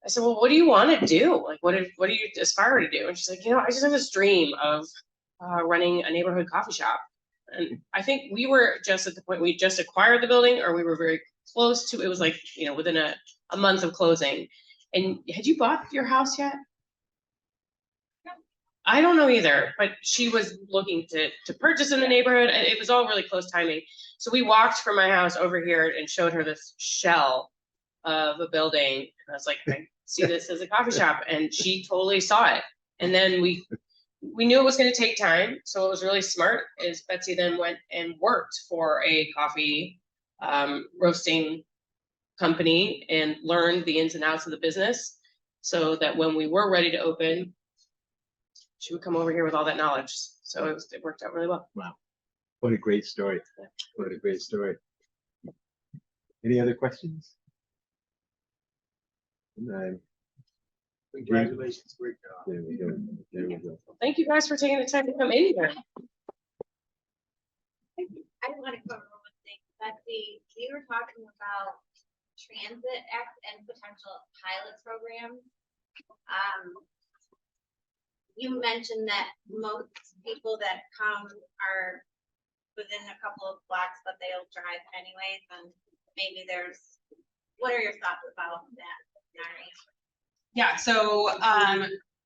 I said, well, what do you want to do? Like, what do you aspire to do? And she's like, I just have this dream of running a neighborhood coffee shop. And I think we were just at the point we just acquired the building, or we were very close to, it was like, within a month of closing. And had you bought your house yet? I don't know either, but she was looking to purchase in the neighborhood, and it was all really close timing. So we walked from my house over here and showed her this shell of a building. And I was like, I see this as a coffee shop. And she totally saw it. And then we knew it was going to take time. So what was really smart is Betsy then went and worked for a coffee roasting company and learned the ins and outs of the business, so that when we were ready to open, she would come over here with all that knowledge. So it worked out really well. Wow. What a great story. What a great story. Any other questions? Congratulations, great job. There we go. There we go. Thank you guys for taking the time to come in here. I want to cover one thing. Betsy, we were talking about transit and potential pilot programs. You mentioned that most people that come are within a couple of blocks, but they'll drive anyways. And maybe what are your thoughts about that, Nari? Yeah, so,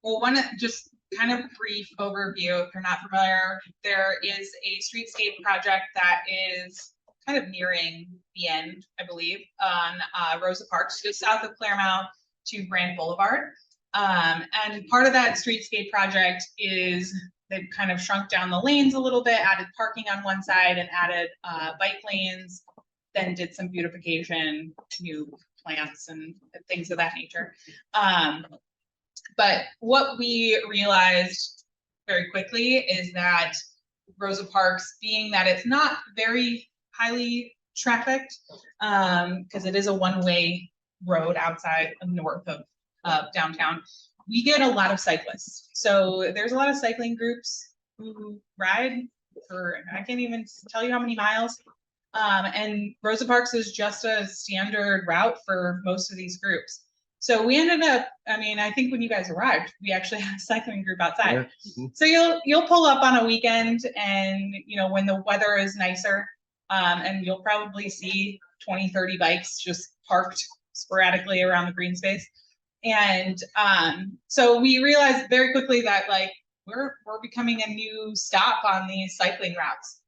well, just kind of brief overview, if you're not familiar, there is a streetscape project that is kind of nearing the end, I believe, on Rosa Parks, just south of Claremont to Grand Boulevard. And part of that streetscape project is they've kind of shrunk down the lanes a little bit, added parking on one side and added bike lanes, then did some beautification, new plants and things of that nature. But what we realized very quickly is that Rosa Parks, being that it's not very highly trafficked, because it is a one-way road outside and north of downtown, we get a lot of cyclists. So there's a lot of cycling groups who ride for, I can't even tell you how many miles. And Rosa Parks is just a standard route for most of these groups. So we ended up, I think when you guys arrived, we actually had a cycling group outside. Yeah. So you'll pull up on a weekend and, when the weather is nicer, and you'll probably see 20, 30 bikes just parked sporadically around the green space. And so we realized very quickly that we're becoming a new stop on these cycling routes.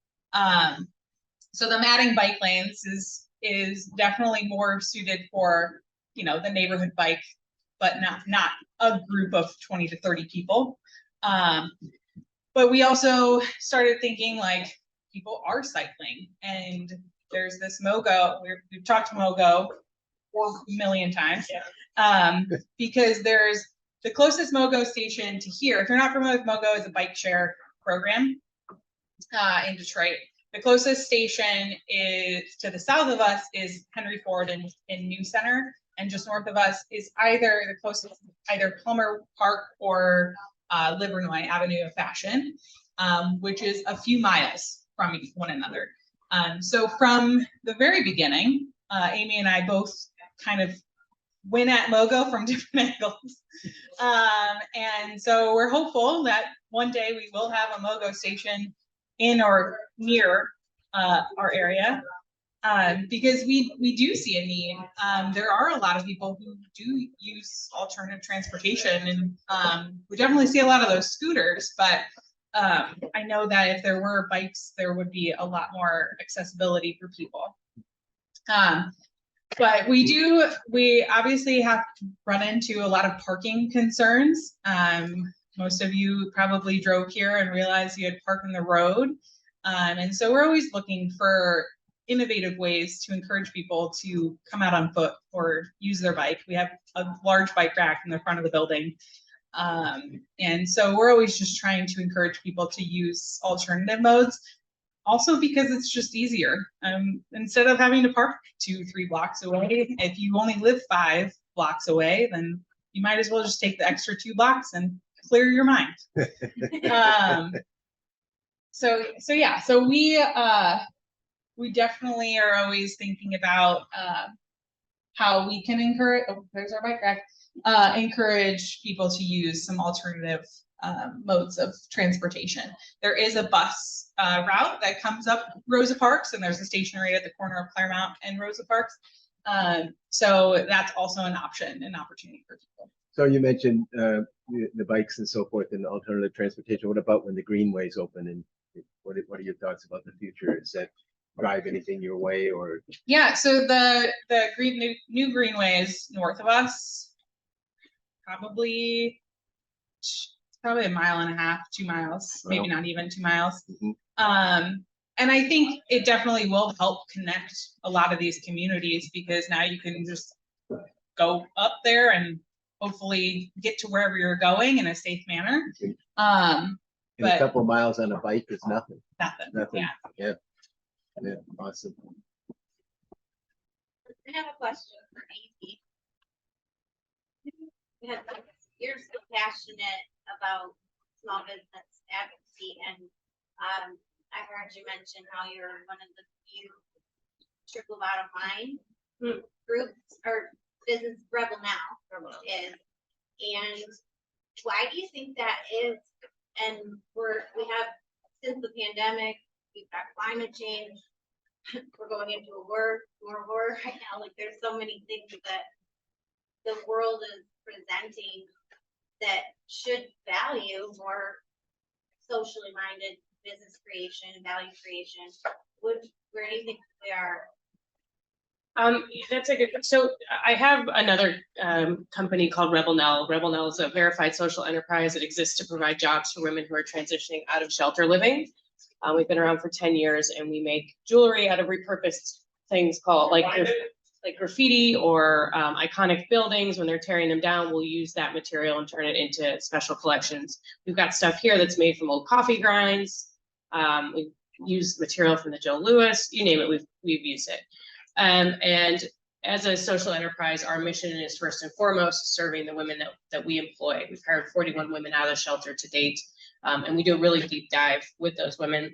So them adding bike lanes is definitely more suited for, the neighborhood bike, but not a group of 20 to 30 people. But we also started thinking people are cycling, and there's this MOGO. We've talked to MOGO 4 million times, because there's the closest MOGO station to here. If you're not familiar with MOGO, is a bike share program in Detroit. The closest station is to the south of us is Henry Ford in New Center, and just north of us is either Plummer Park or Livernois Avenue of Fashion, which is a few miles from one another. So from the very beginning, Amy and I both kind of went at MOGO from different angles. And so we're hopeful that one day we will have a MOGO station in or near our area, because we do see a need. There are a lot of people who do use alternative transportation, and we definitely see a lot of those scooters, but I know that if there were bikes, there would be a lot more accessibility for people. But we obviously have run into a lot of parking concerns. Most of you probably drove here and realized you had parked in the road. And so we're always looking for innovative ways to encourage people to come out on foot or use their bike. We have a large bike rack in the front of the building. And so we're always just trying to encourage people to use alternative modes. Also because it's just easier. Instead of having to park 2-3 blocks away, if you only live 5 blocks away, then you might as well just take the extra 2 blocks and clear your mind. So yeah, so we definitely are always thinking about how we can encourage, oh, there's our bike rack, encourage people to use some alternative modes of transportation. There is a bus route that comes up Rosa Parks, and there's a station right at the corner of Claremont and Rosa Parks. So that's also an option, an opportunity for people. So you mentioned the bikes and so forth and alternative transportation. What about when the greenways open, and what are your thoughts about the future? Does that drive anything your way, or? Yeah, so the new greenways north of us, probably a 1.5 miles, 2 miles, maybe not even 2 miles. And I think it definitely will help connect a lot of these communities, because now you can just go up there and hopefully get to wherever you're going in a safe manner. And a couple of miles on a bike is nothing. Nothing. Yeah. Awesome. I have a question for Amy. You're so passionate about small business advocacy, and I heard you mention how you're one of the few triple bottom line groups, or business Rebel Now is, and why do you think that is? And we have, since the pandemic, we've got climate change, we're going into more war right now. Like, there's so many things that the world is presenting that should value more socially minded business creation, value creation. Where do you think we are? That's a good. So I have another company called Rebel Now. Rebel Now is a verified social enterprise that exists to provide jobs for women who are transitioning out of shelter living. We've been around for 10 years, and we make jewelry out of repurposed things called like graffiti or iconic buildings. When they're tearing them down, we'll use that material and turn it into special collections. We've got stuff here that's made from old coffee grinds. We've used material from the Joe Louis, you name it, we've used it. And as a social enterprise, our mission is first and foremost serving the women that we employ. We've hired 41 women out of the shelter to date, and we do a really deep dive with those women.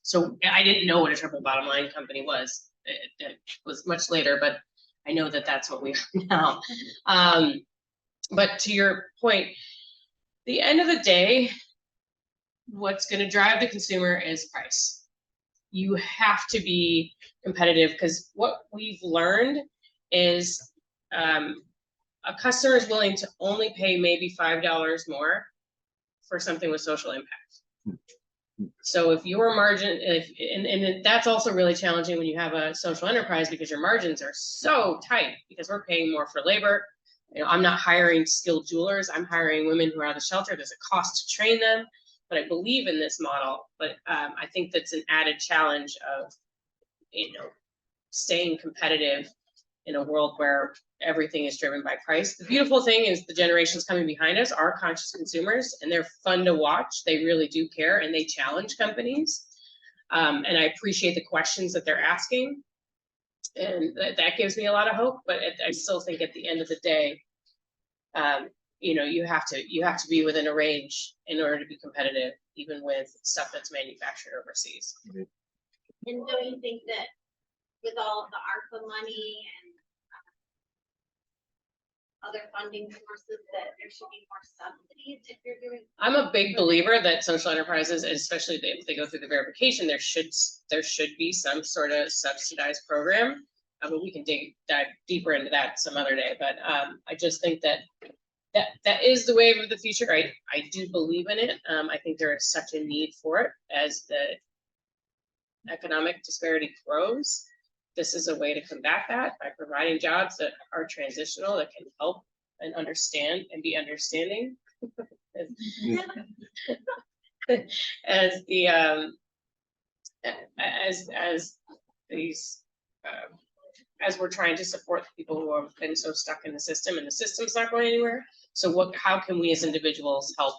So I didn't know what a triple bottom line company was. It was much later, but I know that that's what we are now. But to your point, the end of the day, what's going to drive the consumer is price. You have to be competitive, because what we've learned is a customer is willing to only pay maybe $5 more for something with social impact. So if your margin, and that's also really challenging when you have a social enterprise, because your margins are so tight, because we're paying more for labor. You know, I'm not hiring skilled jewelers. I'm hiring women who are out of the shelter. There's a cost to train them. But I believe in this model, but I think that's an added challenge of, staying competitive in a world where everything is driven by price. The beautiful thing is the generations coming behind us are conscious consumers, and they're fun to watch. They really do care, and they challenge companies. And I appreciate the questions that they're asking, and that gives me a lot of hope. But I still think at the end of the day, you have to be within a range in order to be competitive, even with stuff that's manufactured overseas. And don't you think that with all of the ARPA money and other funding sources, that there should be more subsidies if you're doing? I'm a big believer that social enterprises, especially if they go through the verification, there should be some sort of subsidized program. But we can dive deeper into that some other day. But I just think that is the wave of the future. I do believe in it. I think there is such a need for it as the economic disparity grows. This is a way to combat that by providing jobs that are transitional, that can help and understand and be understanding. As we're trying to support the people who have been so stuck in the system, and the system's not going anywhere. So how can we as individuals help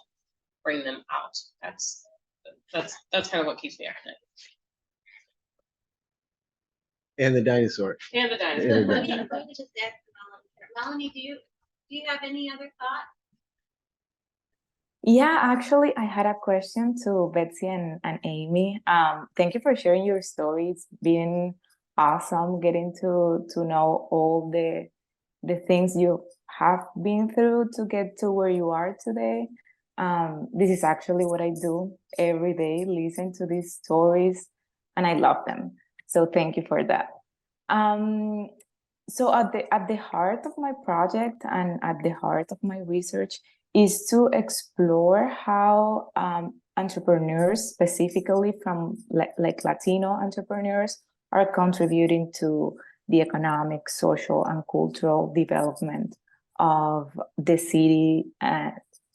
bring them out? That's kind of what keeps me at night. And the dinosaur. And the And the dinosaur. Let dinosaur. me just ask Melanie, do you have any other thoughts? Yeah, actually, I had a question to Betsy and Amy. Thank you for sharing your story. It's been awesome getting to know all the things you have been through to get to where you are today. This is actually what I do every day, listen to these stories, and I love them. So thank you for that. Um, so at the heart of my project and at the heart of my research is to explore how entrepreneurs, specifically from like Latino entrepreneurs, are contributing to the economic, social, and cultural development of the city,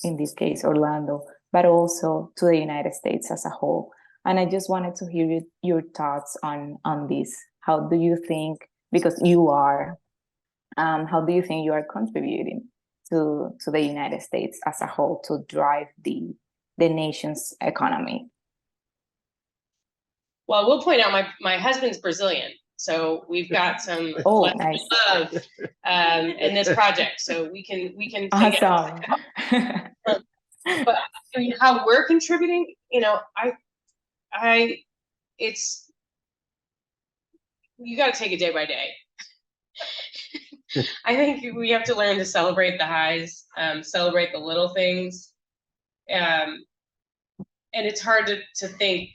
in this case, Orlando, but also to the United States as a whole. And I just wanted to hear your thoughts on this. How do you think, because you are, how do you think you are contributing to the United States as a whole to drive the nation's economy? Well, we'll point out my husband's Brazilian, so we've got some Nice. love in this project. So we can Awesome. but I mean, how we're contributing, it's, you got to take it day by day. I think we have to learn to celebrate the highs, celebrate the little things. And it's hard to think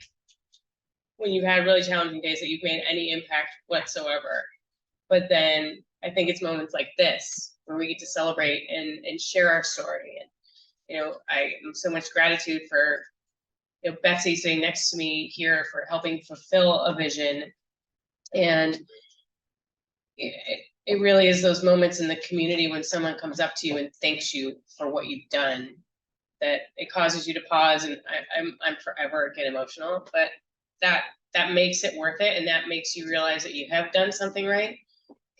when you've had really challenging days that you've made any impact whatsoever. But then I think it's moments like this where we get to celebrate and share our story. And, I am so much gratitude for, Betsy sitting next to me here for helping fulfill a vision. And it really is those moments in the community when someone comes up to you and thanks you for what you've done, that it causes you to pause. And I'm forever get emotional, but that makes it worth it, and that makes you realize that you have done something right,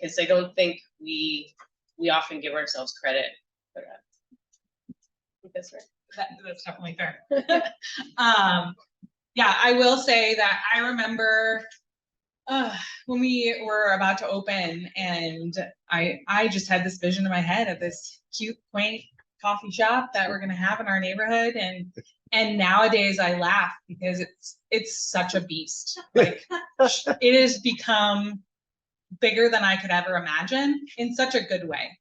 because I don't think we often give ourselves credit for that. I think that's right. That's definitely fair. Yeah, I will say that I remember when we were about to open, and I just had this vision in my head of this cute, quaint coffee shop that we're gonna have in our neighborhood, and nowadays I laugh because it's such a beast. Like, it has become bigger than I could ever imagine in such a good way.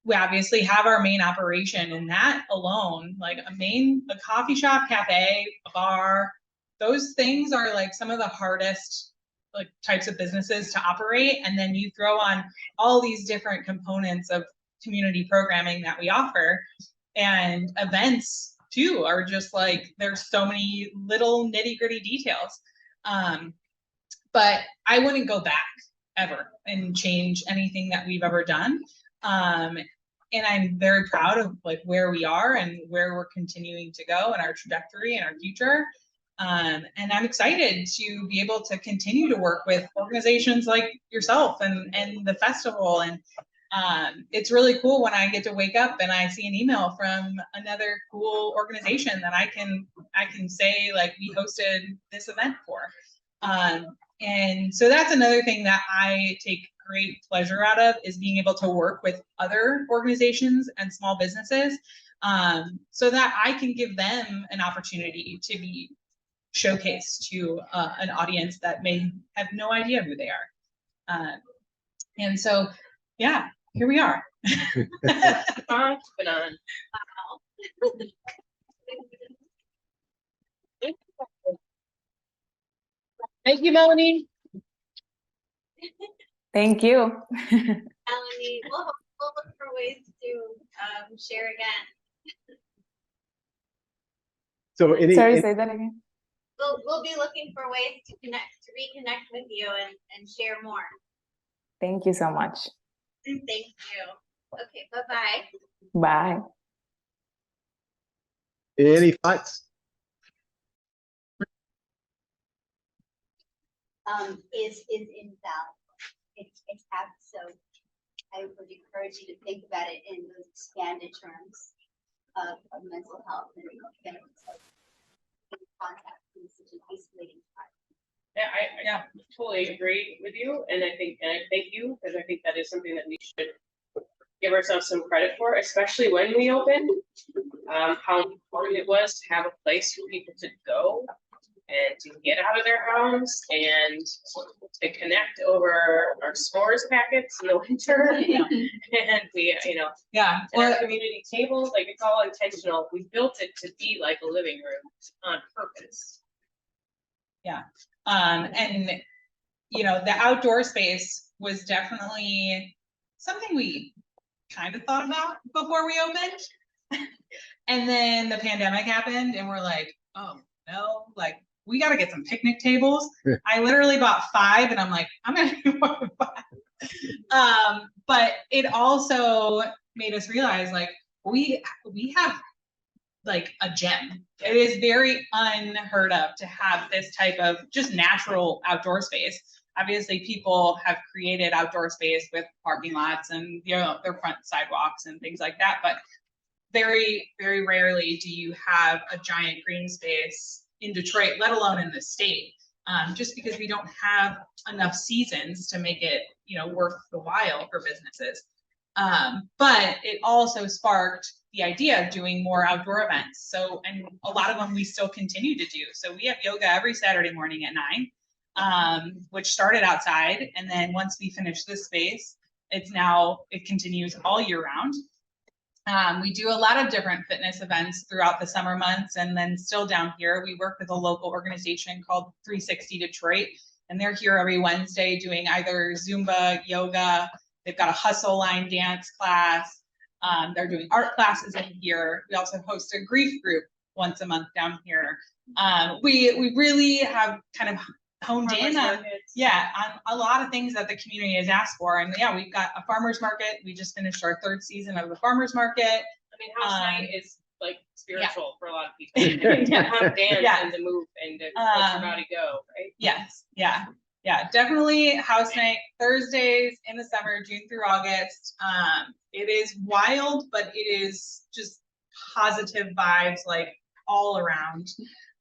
We obviously have our main operation, and that alone, like a coffee shop, cafe, a bar, those things are like some of the hardest like types of businesses to operate. And then you throw on all these different components of community programming that we offer, and events too are just like, there's so many little nitty-gritty details. But I wouldn't go back ever and change anything that we've ever done. And I'm very proud of like where we are and where we're continuing to go and our trajectory and our future. And I'm excited to be able to continue to work with organizations like yourself and the festival. And it's really cool when I get to wake up and I see an email from another cool organization that I can say like, we hosted this event for. And so that's another thing that I take great pleasure out of, is being able to work with other organizations and small businesses, so that I can give them an opportunity to be showcased to an audience that may have no idea who they are. And so, yeah, here we are. Thank you, Melanie. Thank you. Melanie, we'll look for ways to share again. So Sorry, say that again. We'll be looking for ways to reconnect with you and share more. Thank you so much. Thank you. Okay, bye-bye. Bye. Any thoughts? Is invaluable. It's so I would encourage you to think about it in those expanded terms of mental health and contact in such an isolating time. I totally agree with you, and I thank you, because I think that is something that we should give ourselves some credit for, especially when we opened. How important it was to have a place for people to go and to get out of their homes and to connect over our s'mores packets in the winter. And we, Yeah. and our community tables, like it's all intentional. We built it to be like a living room on purpose. Yeah. And the outdoor space was definitely something we kind of thought about before we opened. And then the pandemic happened and we're like, oh no, like we got to get some picnic tables. I literally bought 5 and I'm like, I'm going to do more than 5. But it also made us realize like we have like a gem. It is very unheard of to have this type of just natural outdoor space. Obviously, people have created outdoor space with parking lots and their front sidewalks and things like that, but very, very rarely do you have a giant green space in Detroit, let alone in the state, just because we don't have enough seasons to make it, worth the while for businesses. But it also sparked the idea of doing more outdoor events. So, and a lot of them we still continue to do. So we have yoga every Saturday morning at 9, which started outside. And then once we finish this space, it continues all year round. We do a lot of different fitness events throughout the summer months. And then still down here, we work with a local organization called 360 Detroit. And they're here every Wednesday doing either Zumba, yoga. They've got a hustle line dance class. They're doing art classes in here. We also host a grief group once a month down here. We really have kind of honed in on a lot of things that the community has asked for. And yeah, we've got a farmer's market. We just finished our 3rd season of the farmer's market. I mean, house night is like spiritual for a lot of people. To have dance and to move and to let your body go, right? Yes. Yeah, definitely house night Thursdays in the summer, June through August. It is wild, but it is just positive vibes like all around.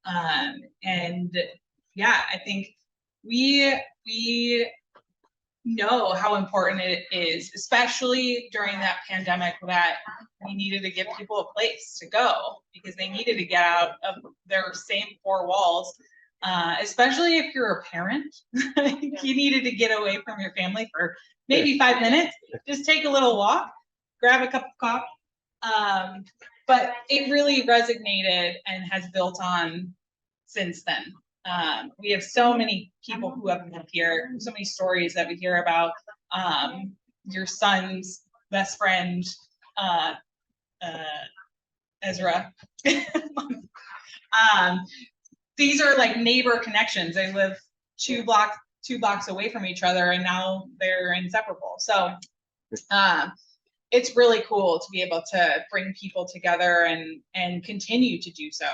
And yeah, I think we know how important it is, especially during that pandemic, that we needed to give people a place to go because they needed to get out of their same 4 walls. Especially if you're a parent, you needed to get away from your family for maybe 5 minutes, just take a little walk, grab a cup of coffee. But it really resonated and has built on since then. We have so many people who have moved here, so many stories that we hear about. Your son's best friend, Ezra. These are like neighbor connections. They live 2 blocks away from each other, and now they're inseparable. So it's really cool to be able to bring people together and continue to do so.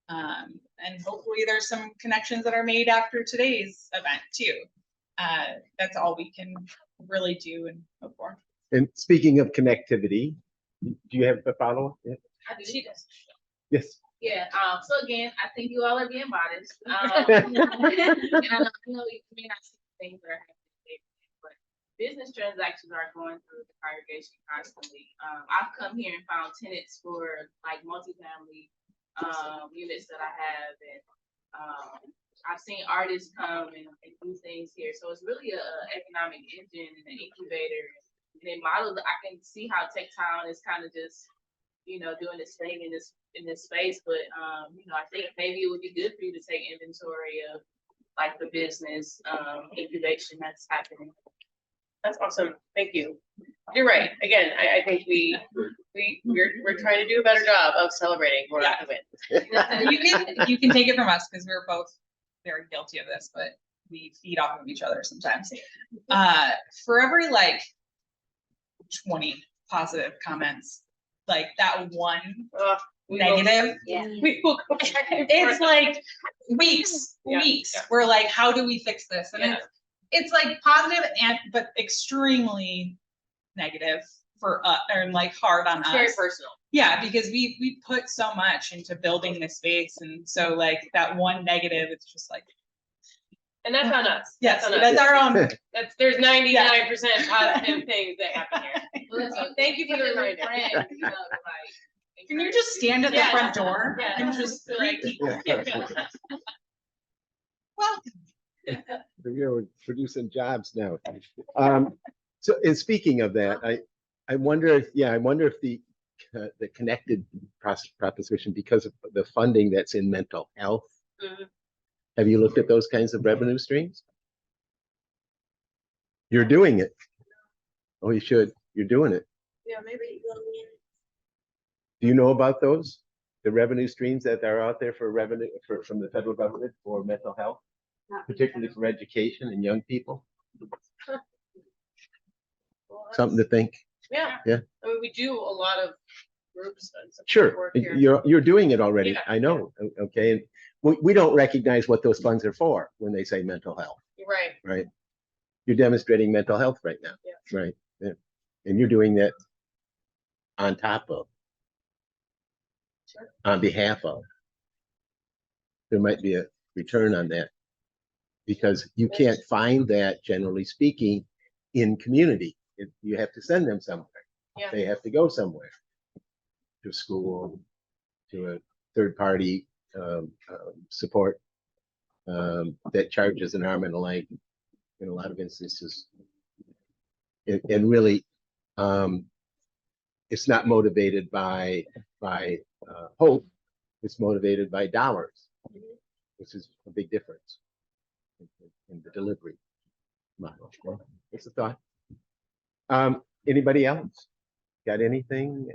And hopefully there's some connections that are made after today's event too. That's all we can really do and hope for. And speaking of connectivity, do you have a follow-up? Yeah. She does. Yes. Yeah, so again, I think you all are being modest. And I know you may not see things that are happening, but business transactions are going through the congregation constantly. I've come here and found tenants for like multifamily units that I have, and I've seen artists come and do things here. So it's really a economic engine and an incubator. And they model, I can see how Tech Town is kind of just, doing this thing in this space, but I think maybe it would be good for you to take inventory of like the business incubation that's happening. That's awesome. Thank you. You're right. Again, I think we're trying to do a better job of celebrating more events. You can take it from us because we're both very guilty of this, but we feed off of each other sometimes. For every like 20 positive comments, like that one negative, we will go back and it's forth. like weeks. We're like, how do we fix this? And it's like positive but extremely negative for us, or like hard on us. Very personal. Yeah, because we put so much into building this space, and so like that one negative, it's just like And that's on us. Yes, on us. that's our own. There's 99% positive things that happen here. So thank you for the reminder. Can you just stand at the Yes. front door Yes. and just greet people? We're producing jobs now. So, and speaking of that, I wonder if the connected proposition, because of the funding that's in mental health. Have you looked at those kinds of revenue streams? You're doing it. Oh, you should. You're doing it. Yeah, maybe. Do you know about those? The revenue streams that are out there for revenue from the federal government for mental health, particularly for education and young people? Something to think. Yeah. Yeah. I mean, we do a lot of groups and support Sure, work here. you're doing it already. Yeah. I know. Okay, and we don't recognize what those funds are for when they say mental health, Right. right? You're demonstrating mental health right now, Yeah. right? Yeah. And you're doing that on top of, on behalf of. There might be a return on that because you can't find that, generally speaking, in community. You have to send them somewhere. Yeah. They have to go somewhere, to a school, to a third party support that charges an arm and a leg in a lot of instances. And really, it's not motivated by hope. It's motivated by dollars, which is a big difference in the delivery model. It's a thought. Anybody else got anything?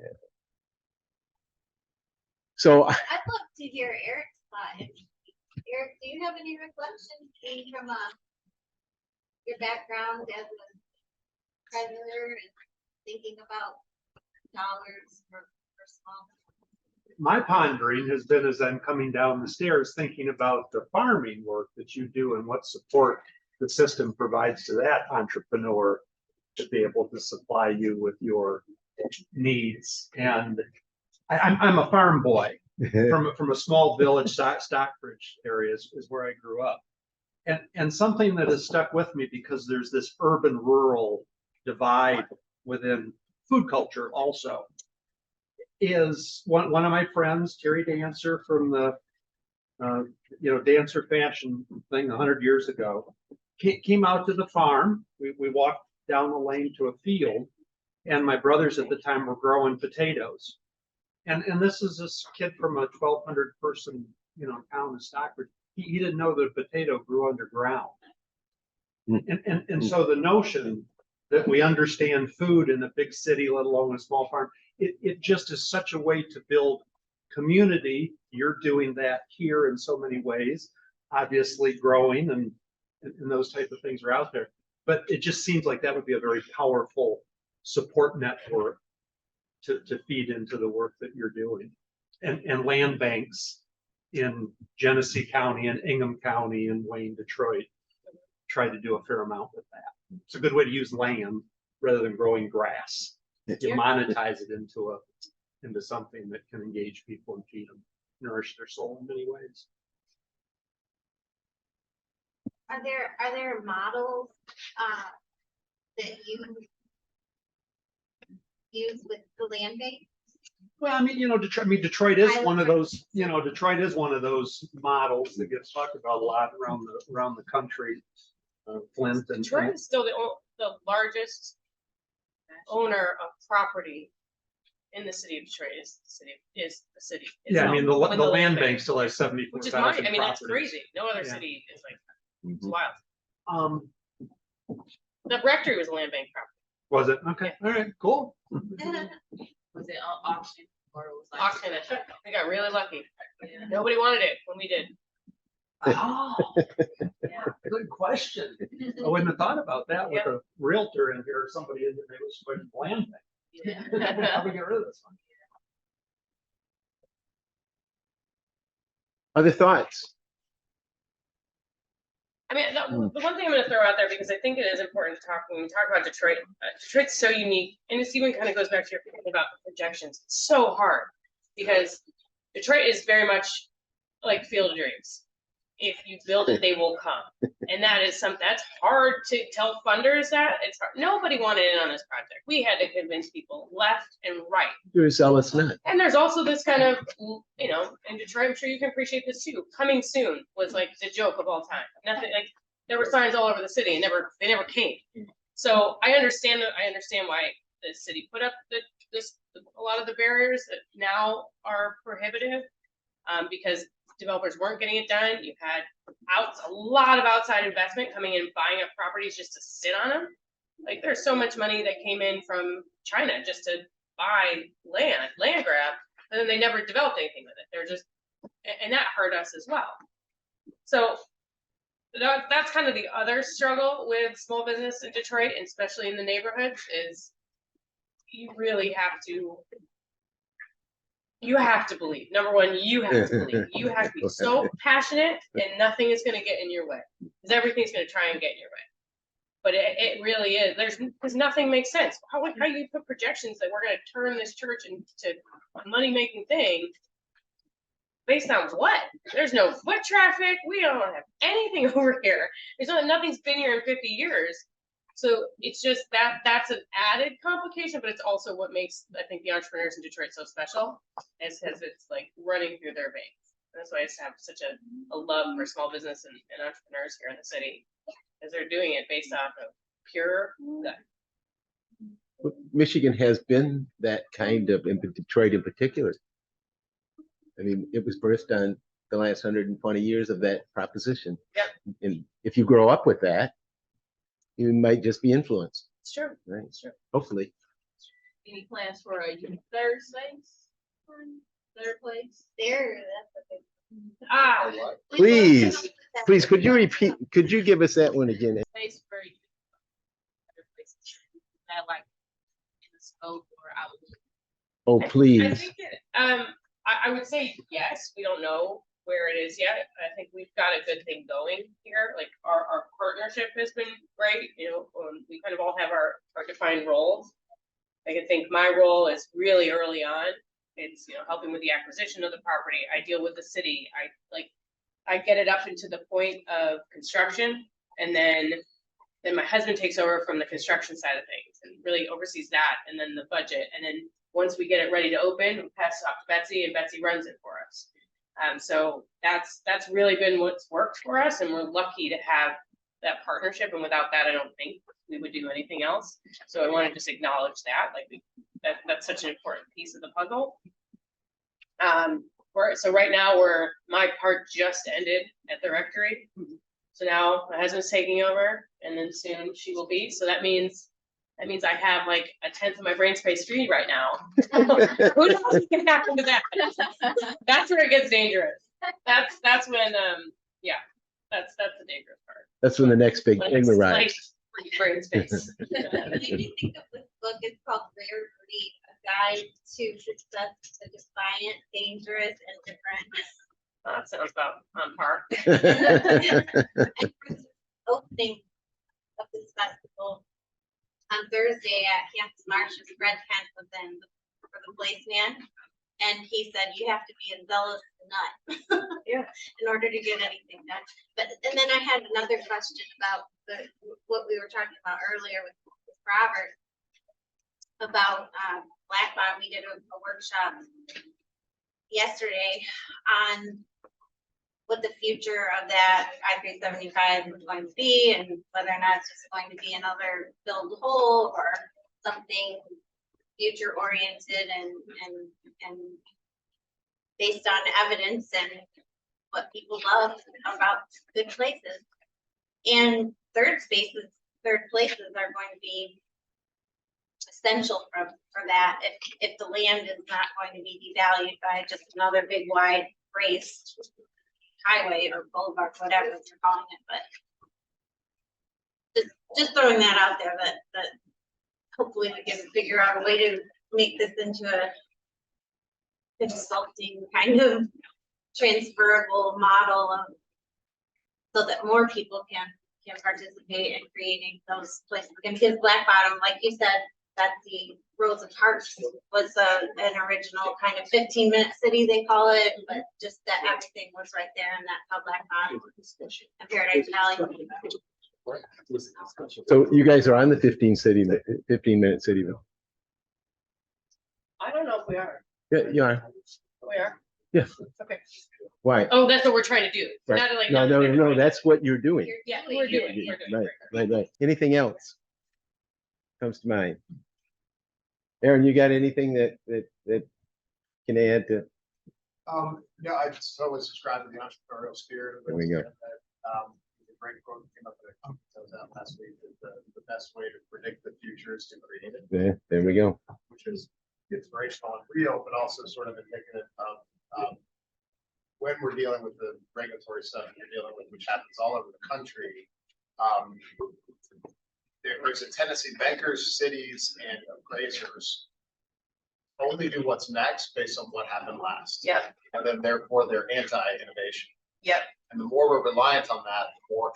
So I'd love to hear Eric's thought. Eric, do you have any reflections from your background as a treasurer and thinking about dollars for small? My pondering has been as I'm coming down the stairs, thinking about the farming work that you do and what support the system provides to that entrepreneur to be able to supply you with your needs. And I'm a farm boy from a small village, Stockbridge area is where I grew up. And something that has stuck with me, because there's this urban-rural divide within food culture also, is one of my friends, Terry Dancer, from the Dancer fashion thing 100 years ago, came out to the farm. We walked down the lane to a field, and my brothers at the time were growing potatoes. And this is this kid from a 1,200 person town in Stockbridge. He didn't know that a potato grew underground. And so the notion that we understand food in a big city, let alone a small farm, it just is such a way to build community. You're doing that here in so many ways, obviously growing and those type of things are out there. But it just seems like that would be a very powerful support network to feed into the work that you're doing. And land banks in Genesee County and Ingham County and Wayne, Detroit, try to do a fair amount with that. It's a good way to use land rather than growing grass. You monetize it into something that can engage people and feed them, nourish their soul in many ways. Are there models that you use with the land bank? Well, I mean, Detroit is one of those. Detroit is one of those models that gets talked about a lot around the country. Flint and Detroit is still the largest owner of property in the city of Detroit. Is the city. Yeah, I mean the land bank still has 74,000. Which is money. I mean, that's crazy. No other city is like that. It's wild. The rectory was a land bank property. Was it? Okay. All right. Cool. Was it auction or it was like Auction? We got really lucky. Nobody wanted it when we did. Oh, good question. I wouldn't have thought about that with a realtor in here or somebody in there. Maybe it was putting land bank. How do we get rid of this one? Other thoughts? I mean, the one thing I'm going to throw out there, because I think it is important to talk when we talk about Detroit. Detroit's so unique, and this even kind of goes back to your point about projections. It's so hard because Detroit is very much like Field of Dreams, if you build it, they will come. And that is something that's hard to tell funders that. It's hard. Nobody wanted in on this project. We had to convince people left and right. You're a zealous nut. And there's also this kind of, you know, in Detroit, I'm sure you can appreciate this too. Coming soon was like the joke of all time. Nothing like there were signs all over the city and they never came. So I understand why the city put up a lot of the barriers that now are prohibitive, because developers weren't getting it done. You had a lot of outside investment coming in, buying up properties just to sit on them. Like there's so much money that came in from China just to buy land grab, and then they never developed anything with it. They're just, and that hurt us as well. So that's kind of the other struggle with small business in Detroit, and especially in the neighborhoods, is you really have to believe. Number one, you have to believe. You have to be so passionate, and nothing is going to get in your way, because everything's going to try and get in your way. But it really is. Because nothing makes sense. How you put projections that we're going to turn this church into a money-making thing based on what? There's no foot traffic. We don't have anything over here. Nothing's been here in 50 years. So it's just that's an added complication, but it's also what makes, I think, the entrepreneurs in Detroit so special, as it's like running through their veins. And that's why I just have such a love for small business and entrepreneurs here in the city, because they're doing it based off of pure gut. Michigan has been that kind of, in Detroit in particular. I mean, it was birthed on the last 120 years of that proposition. Yep. And if you grow up with that, you might just be influenced. It's true. Right. It's true. Hopefully. Any plans for a youth Thursdays? Third place? There, that's Ah, Please, could you give us that one again? Place for youth. Other places that like in the scope or outlook. Oh, I please. think I would say yes. We don't know where it is yet. I think we've got a good thing going here. Like our partnership has been great. You know, we kind of all have our defined roles. I think my role is really early on. It's, you know, helping with the acquisition of the property. I deal with the city. I get it up into the point of construction, and then my husband takes over from the construction side of things and really oversees that, and then the budget, and then once we get it ready to open, we pass it off to Betsy, and Betsy runs it for us. So that's really been what's worked for us, and we're lucky to have that partnership. And without that, I don't think we would do anything else. So I want to just acknowledge that, that's such an important piece of the puzzle. So right now my part just ended at the rectory. So now my husband's taking over, and then soon she will be. So that means I have like a tenth of my brain space free right now. Who knows what can happen to that? That's where it gets dangerous. That's when that's the dangerous part. That's when the next big thing arrives. Like brain space. What do you think of this book? It's called Rare Breed, A Guide to Success, the Defiant, Dangerous, and Different. That sounds about on par. Opening of this festival on Thursday at Campus Marsh's Red Tent was in for the placeman, and he said you have to be a zealous nut in order to get anything done. And then I had another question about what we were talking about earlier with Robert about Black Bottom. We did a workshop yesterday on what the future of that I-375 is going to be, and whether or not it's just going to be another filled hole or something future oriented and based on evidence and what people love about good places. And third places are going to be essential for that if the land is not going to be devalued by just another big wide raised highway or boulevard, whatever you're calling it. But just throwing that out there that hopefully we can figure out a way to make this into a consulting kind of transferable model so that more people can participate in creating those places. And because Black Bottom, like you said, Betsy Rosa Parks was an original kind of 15-minute city, they call it, but just that everything was right there in that public and Paradise Valley. So you guys are on the 15-minute city bill. I don't know if we are. Yeah, you are. We are. Yeah. Okay. Why? Oh, that's what we're trying to do. Right. Not like. No, that's what you're doing. Yeah, we're doing. Right. Anything else comes to mind? Aaron, you got anything that can add to? No, I totally subscribe to the entrepreneurial spirit. There we go. The great quote came up at a conference I was at last week, that the best way to predict the future is to create it. Yeah, there we go. Which is inspirational and real, but also sort of indicative of when we're dealing with the regulatory stuff you're dealing with, which happens all over the country. There's a tendency, bankers, cities, and appraisers only do what's next based on what happened last. Yeah. And then therefore they're anti-innovation. Yep. And the more we're reliant on that, the more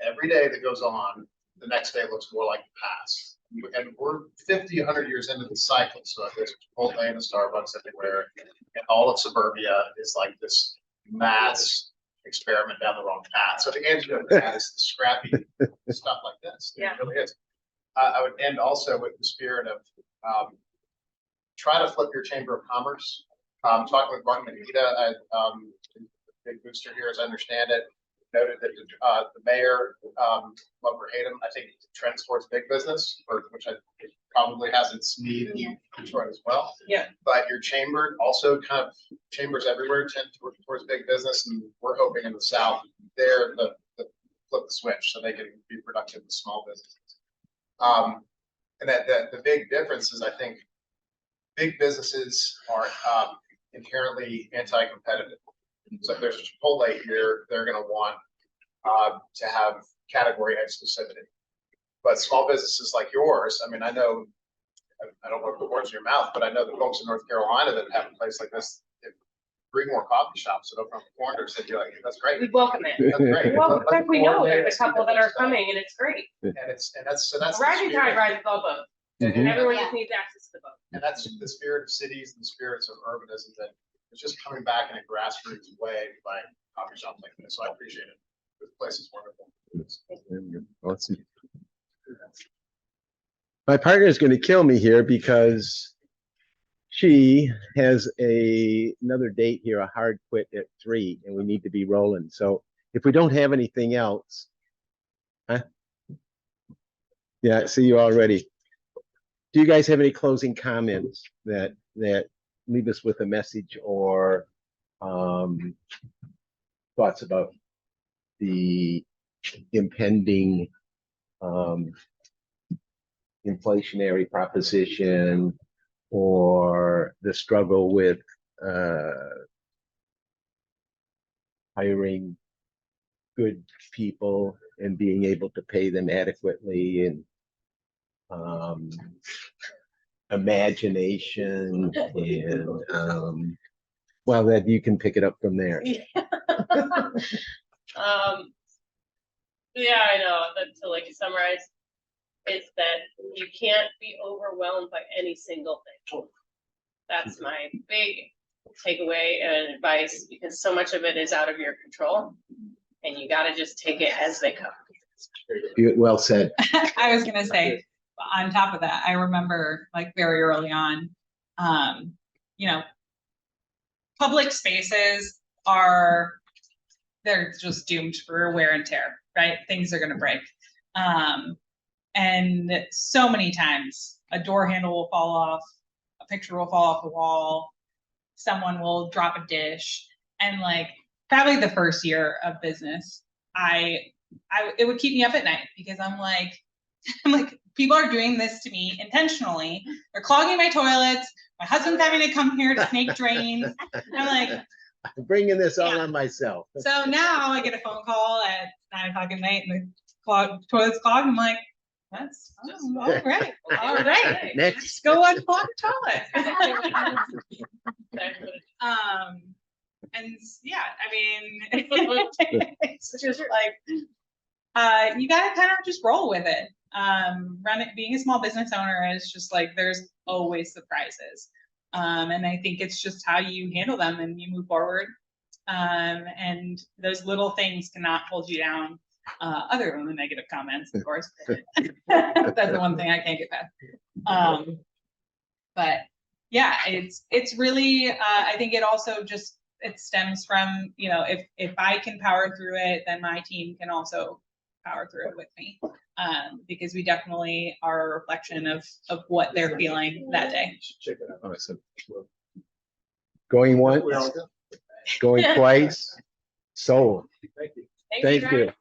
every day that goes on, the next day looks more like the past. And we're 50, 100 years into the cycle. So there's Chipotle and Starbucks everywhere. And all of suburbia is like this mass experiment down the wrong path. So the antidote to that is the scrappy stuff like this. Yeah. It really is. I would end also with the spirit of try to flip your chamber of commerce. Talking with Martin and Anita, big booster here, as I understand it, noted that the mayor, love or hate him, I think trends towards big business, which I think probably has its need in Detroit as well. Yeah. But your chamber also kind of chambers everywhere tend towards big business, and we're hoping in the South they're the flip the switch so they can be productive with small businesses. And that the big difference is, I think big businesses are inherently anti-competitive. So if there's a Chipotle here, they're going to want to have category exclusivity. But small businesses like yours, I mean, I know, I don't want to put words in your mouth, but I know the folks in North Carolina that have a place like this, 3 more coffee shops that open up corners, that you're like, that's great. We welcome it. That's great. Well, in fact, we know there's a couple that are coming, and it's great. And that's the Rising spirit. tide rises all boats. Mhm. And everyone just needs access to the boat. And that's the spirit of cities and the spirits of urbanism, that it's just coming back in a grassroots way by coffee shops like this. So I appreciate it. This place is wonderful. Awesome. My partner is going to kill me here because she has another date here, a hard quit at 3, and we need to be rolling. So if we don't have anything else, yeah, I see you already. Do you guys have any closing comments that leave us with a message or thoughts about the impending inflationary proposition or the struggle with hiring good people and being able to pay them adequately, and imagination, and well, that you can pick it up from there. Yeah, I know, that to like summarize, is that you can't be overwhelmed by any single thing. That's my big takeaway and advice, because so much of it is out of your control, and you gotta just take it as they come. Well said. I was gonna say, on top of that, I remember like very early on, public spaces they're just doomed for wear and tear, right? Things are gonna break. And so many times a door handle will fall off, a picture will fall off the wall, someone will drop a dish. And like probably the first year of business, it would keep me up at night, because I'm like, people are doing this to me intentionally. They're clogging my toilets. My husband's having to come here to snake drains. I'm like, I'm bringing this all on myself. so now I get a phone call at 9 o'clock at night and the toilet's clogged. I'm like, that's all right. All right. Next. Let's go unclog the toilet. And yeah, I mean, it's just like, you gotta kind of just roll with it. being a small business owner is just like, there's always surprises. And I think it's just how you handle them and you move forward. And those little things cannot hold you down, other than the negative comments, of course. That's the one thing I can't get past. But yeah, it's really, I think it also just, it stems from, you know, if I can power through it, then my team can also power through it with me. Because we definitely are a reflection of what they're feeling that day. Check it out. All right, so going once, going twice, sold. Thank you. Thank you.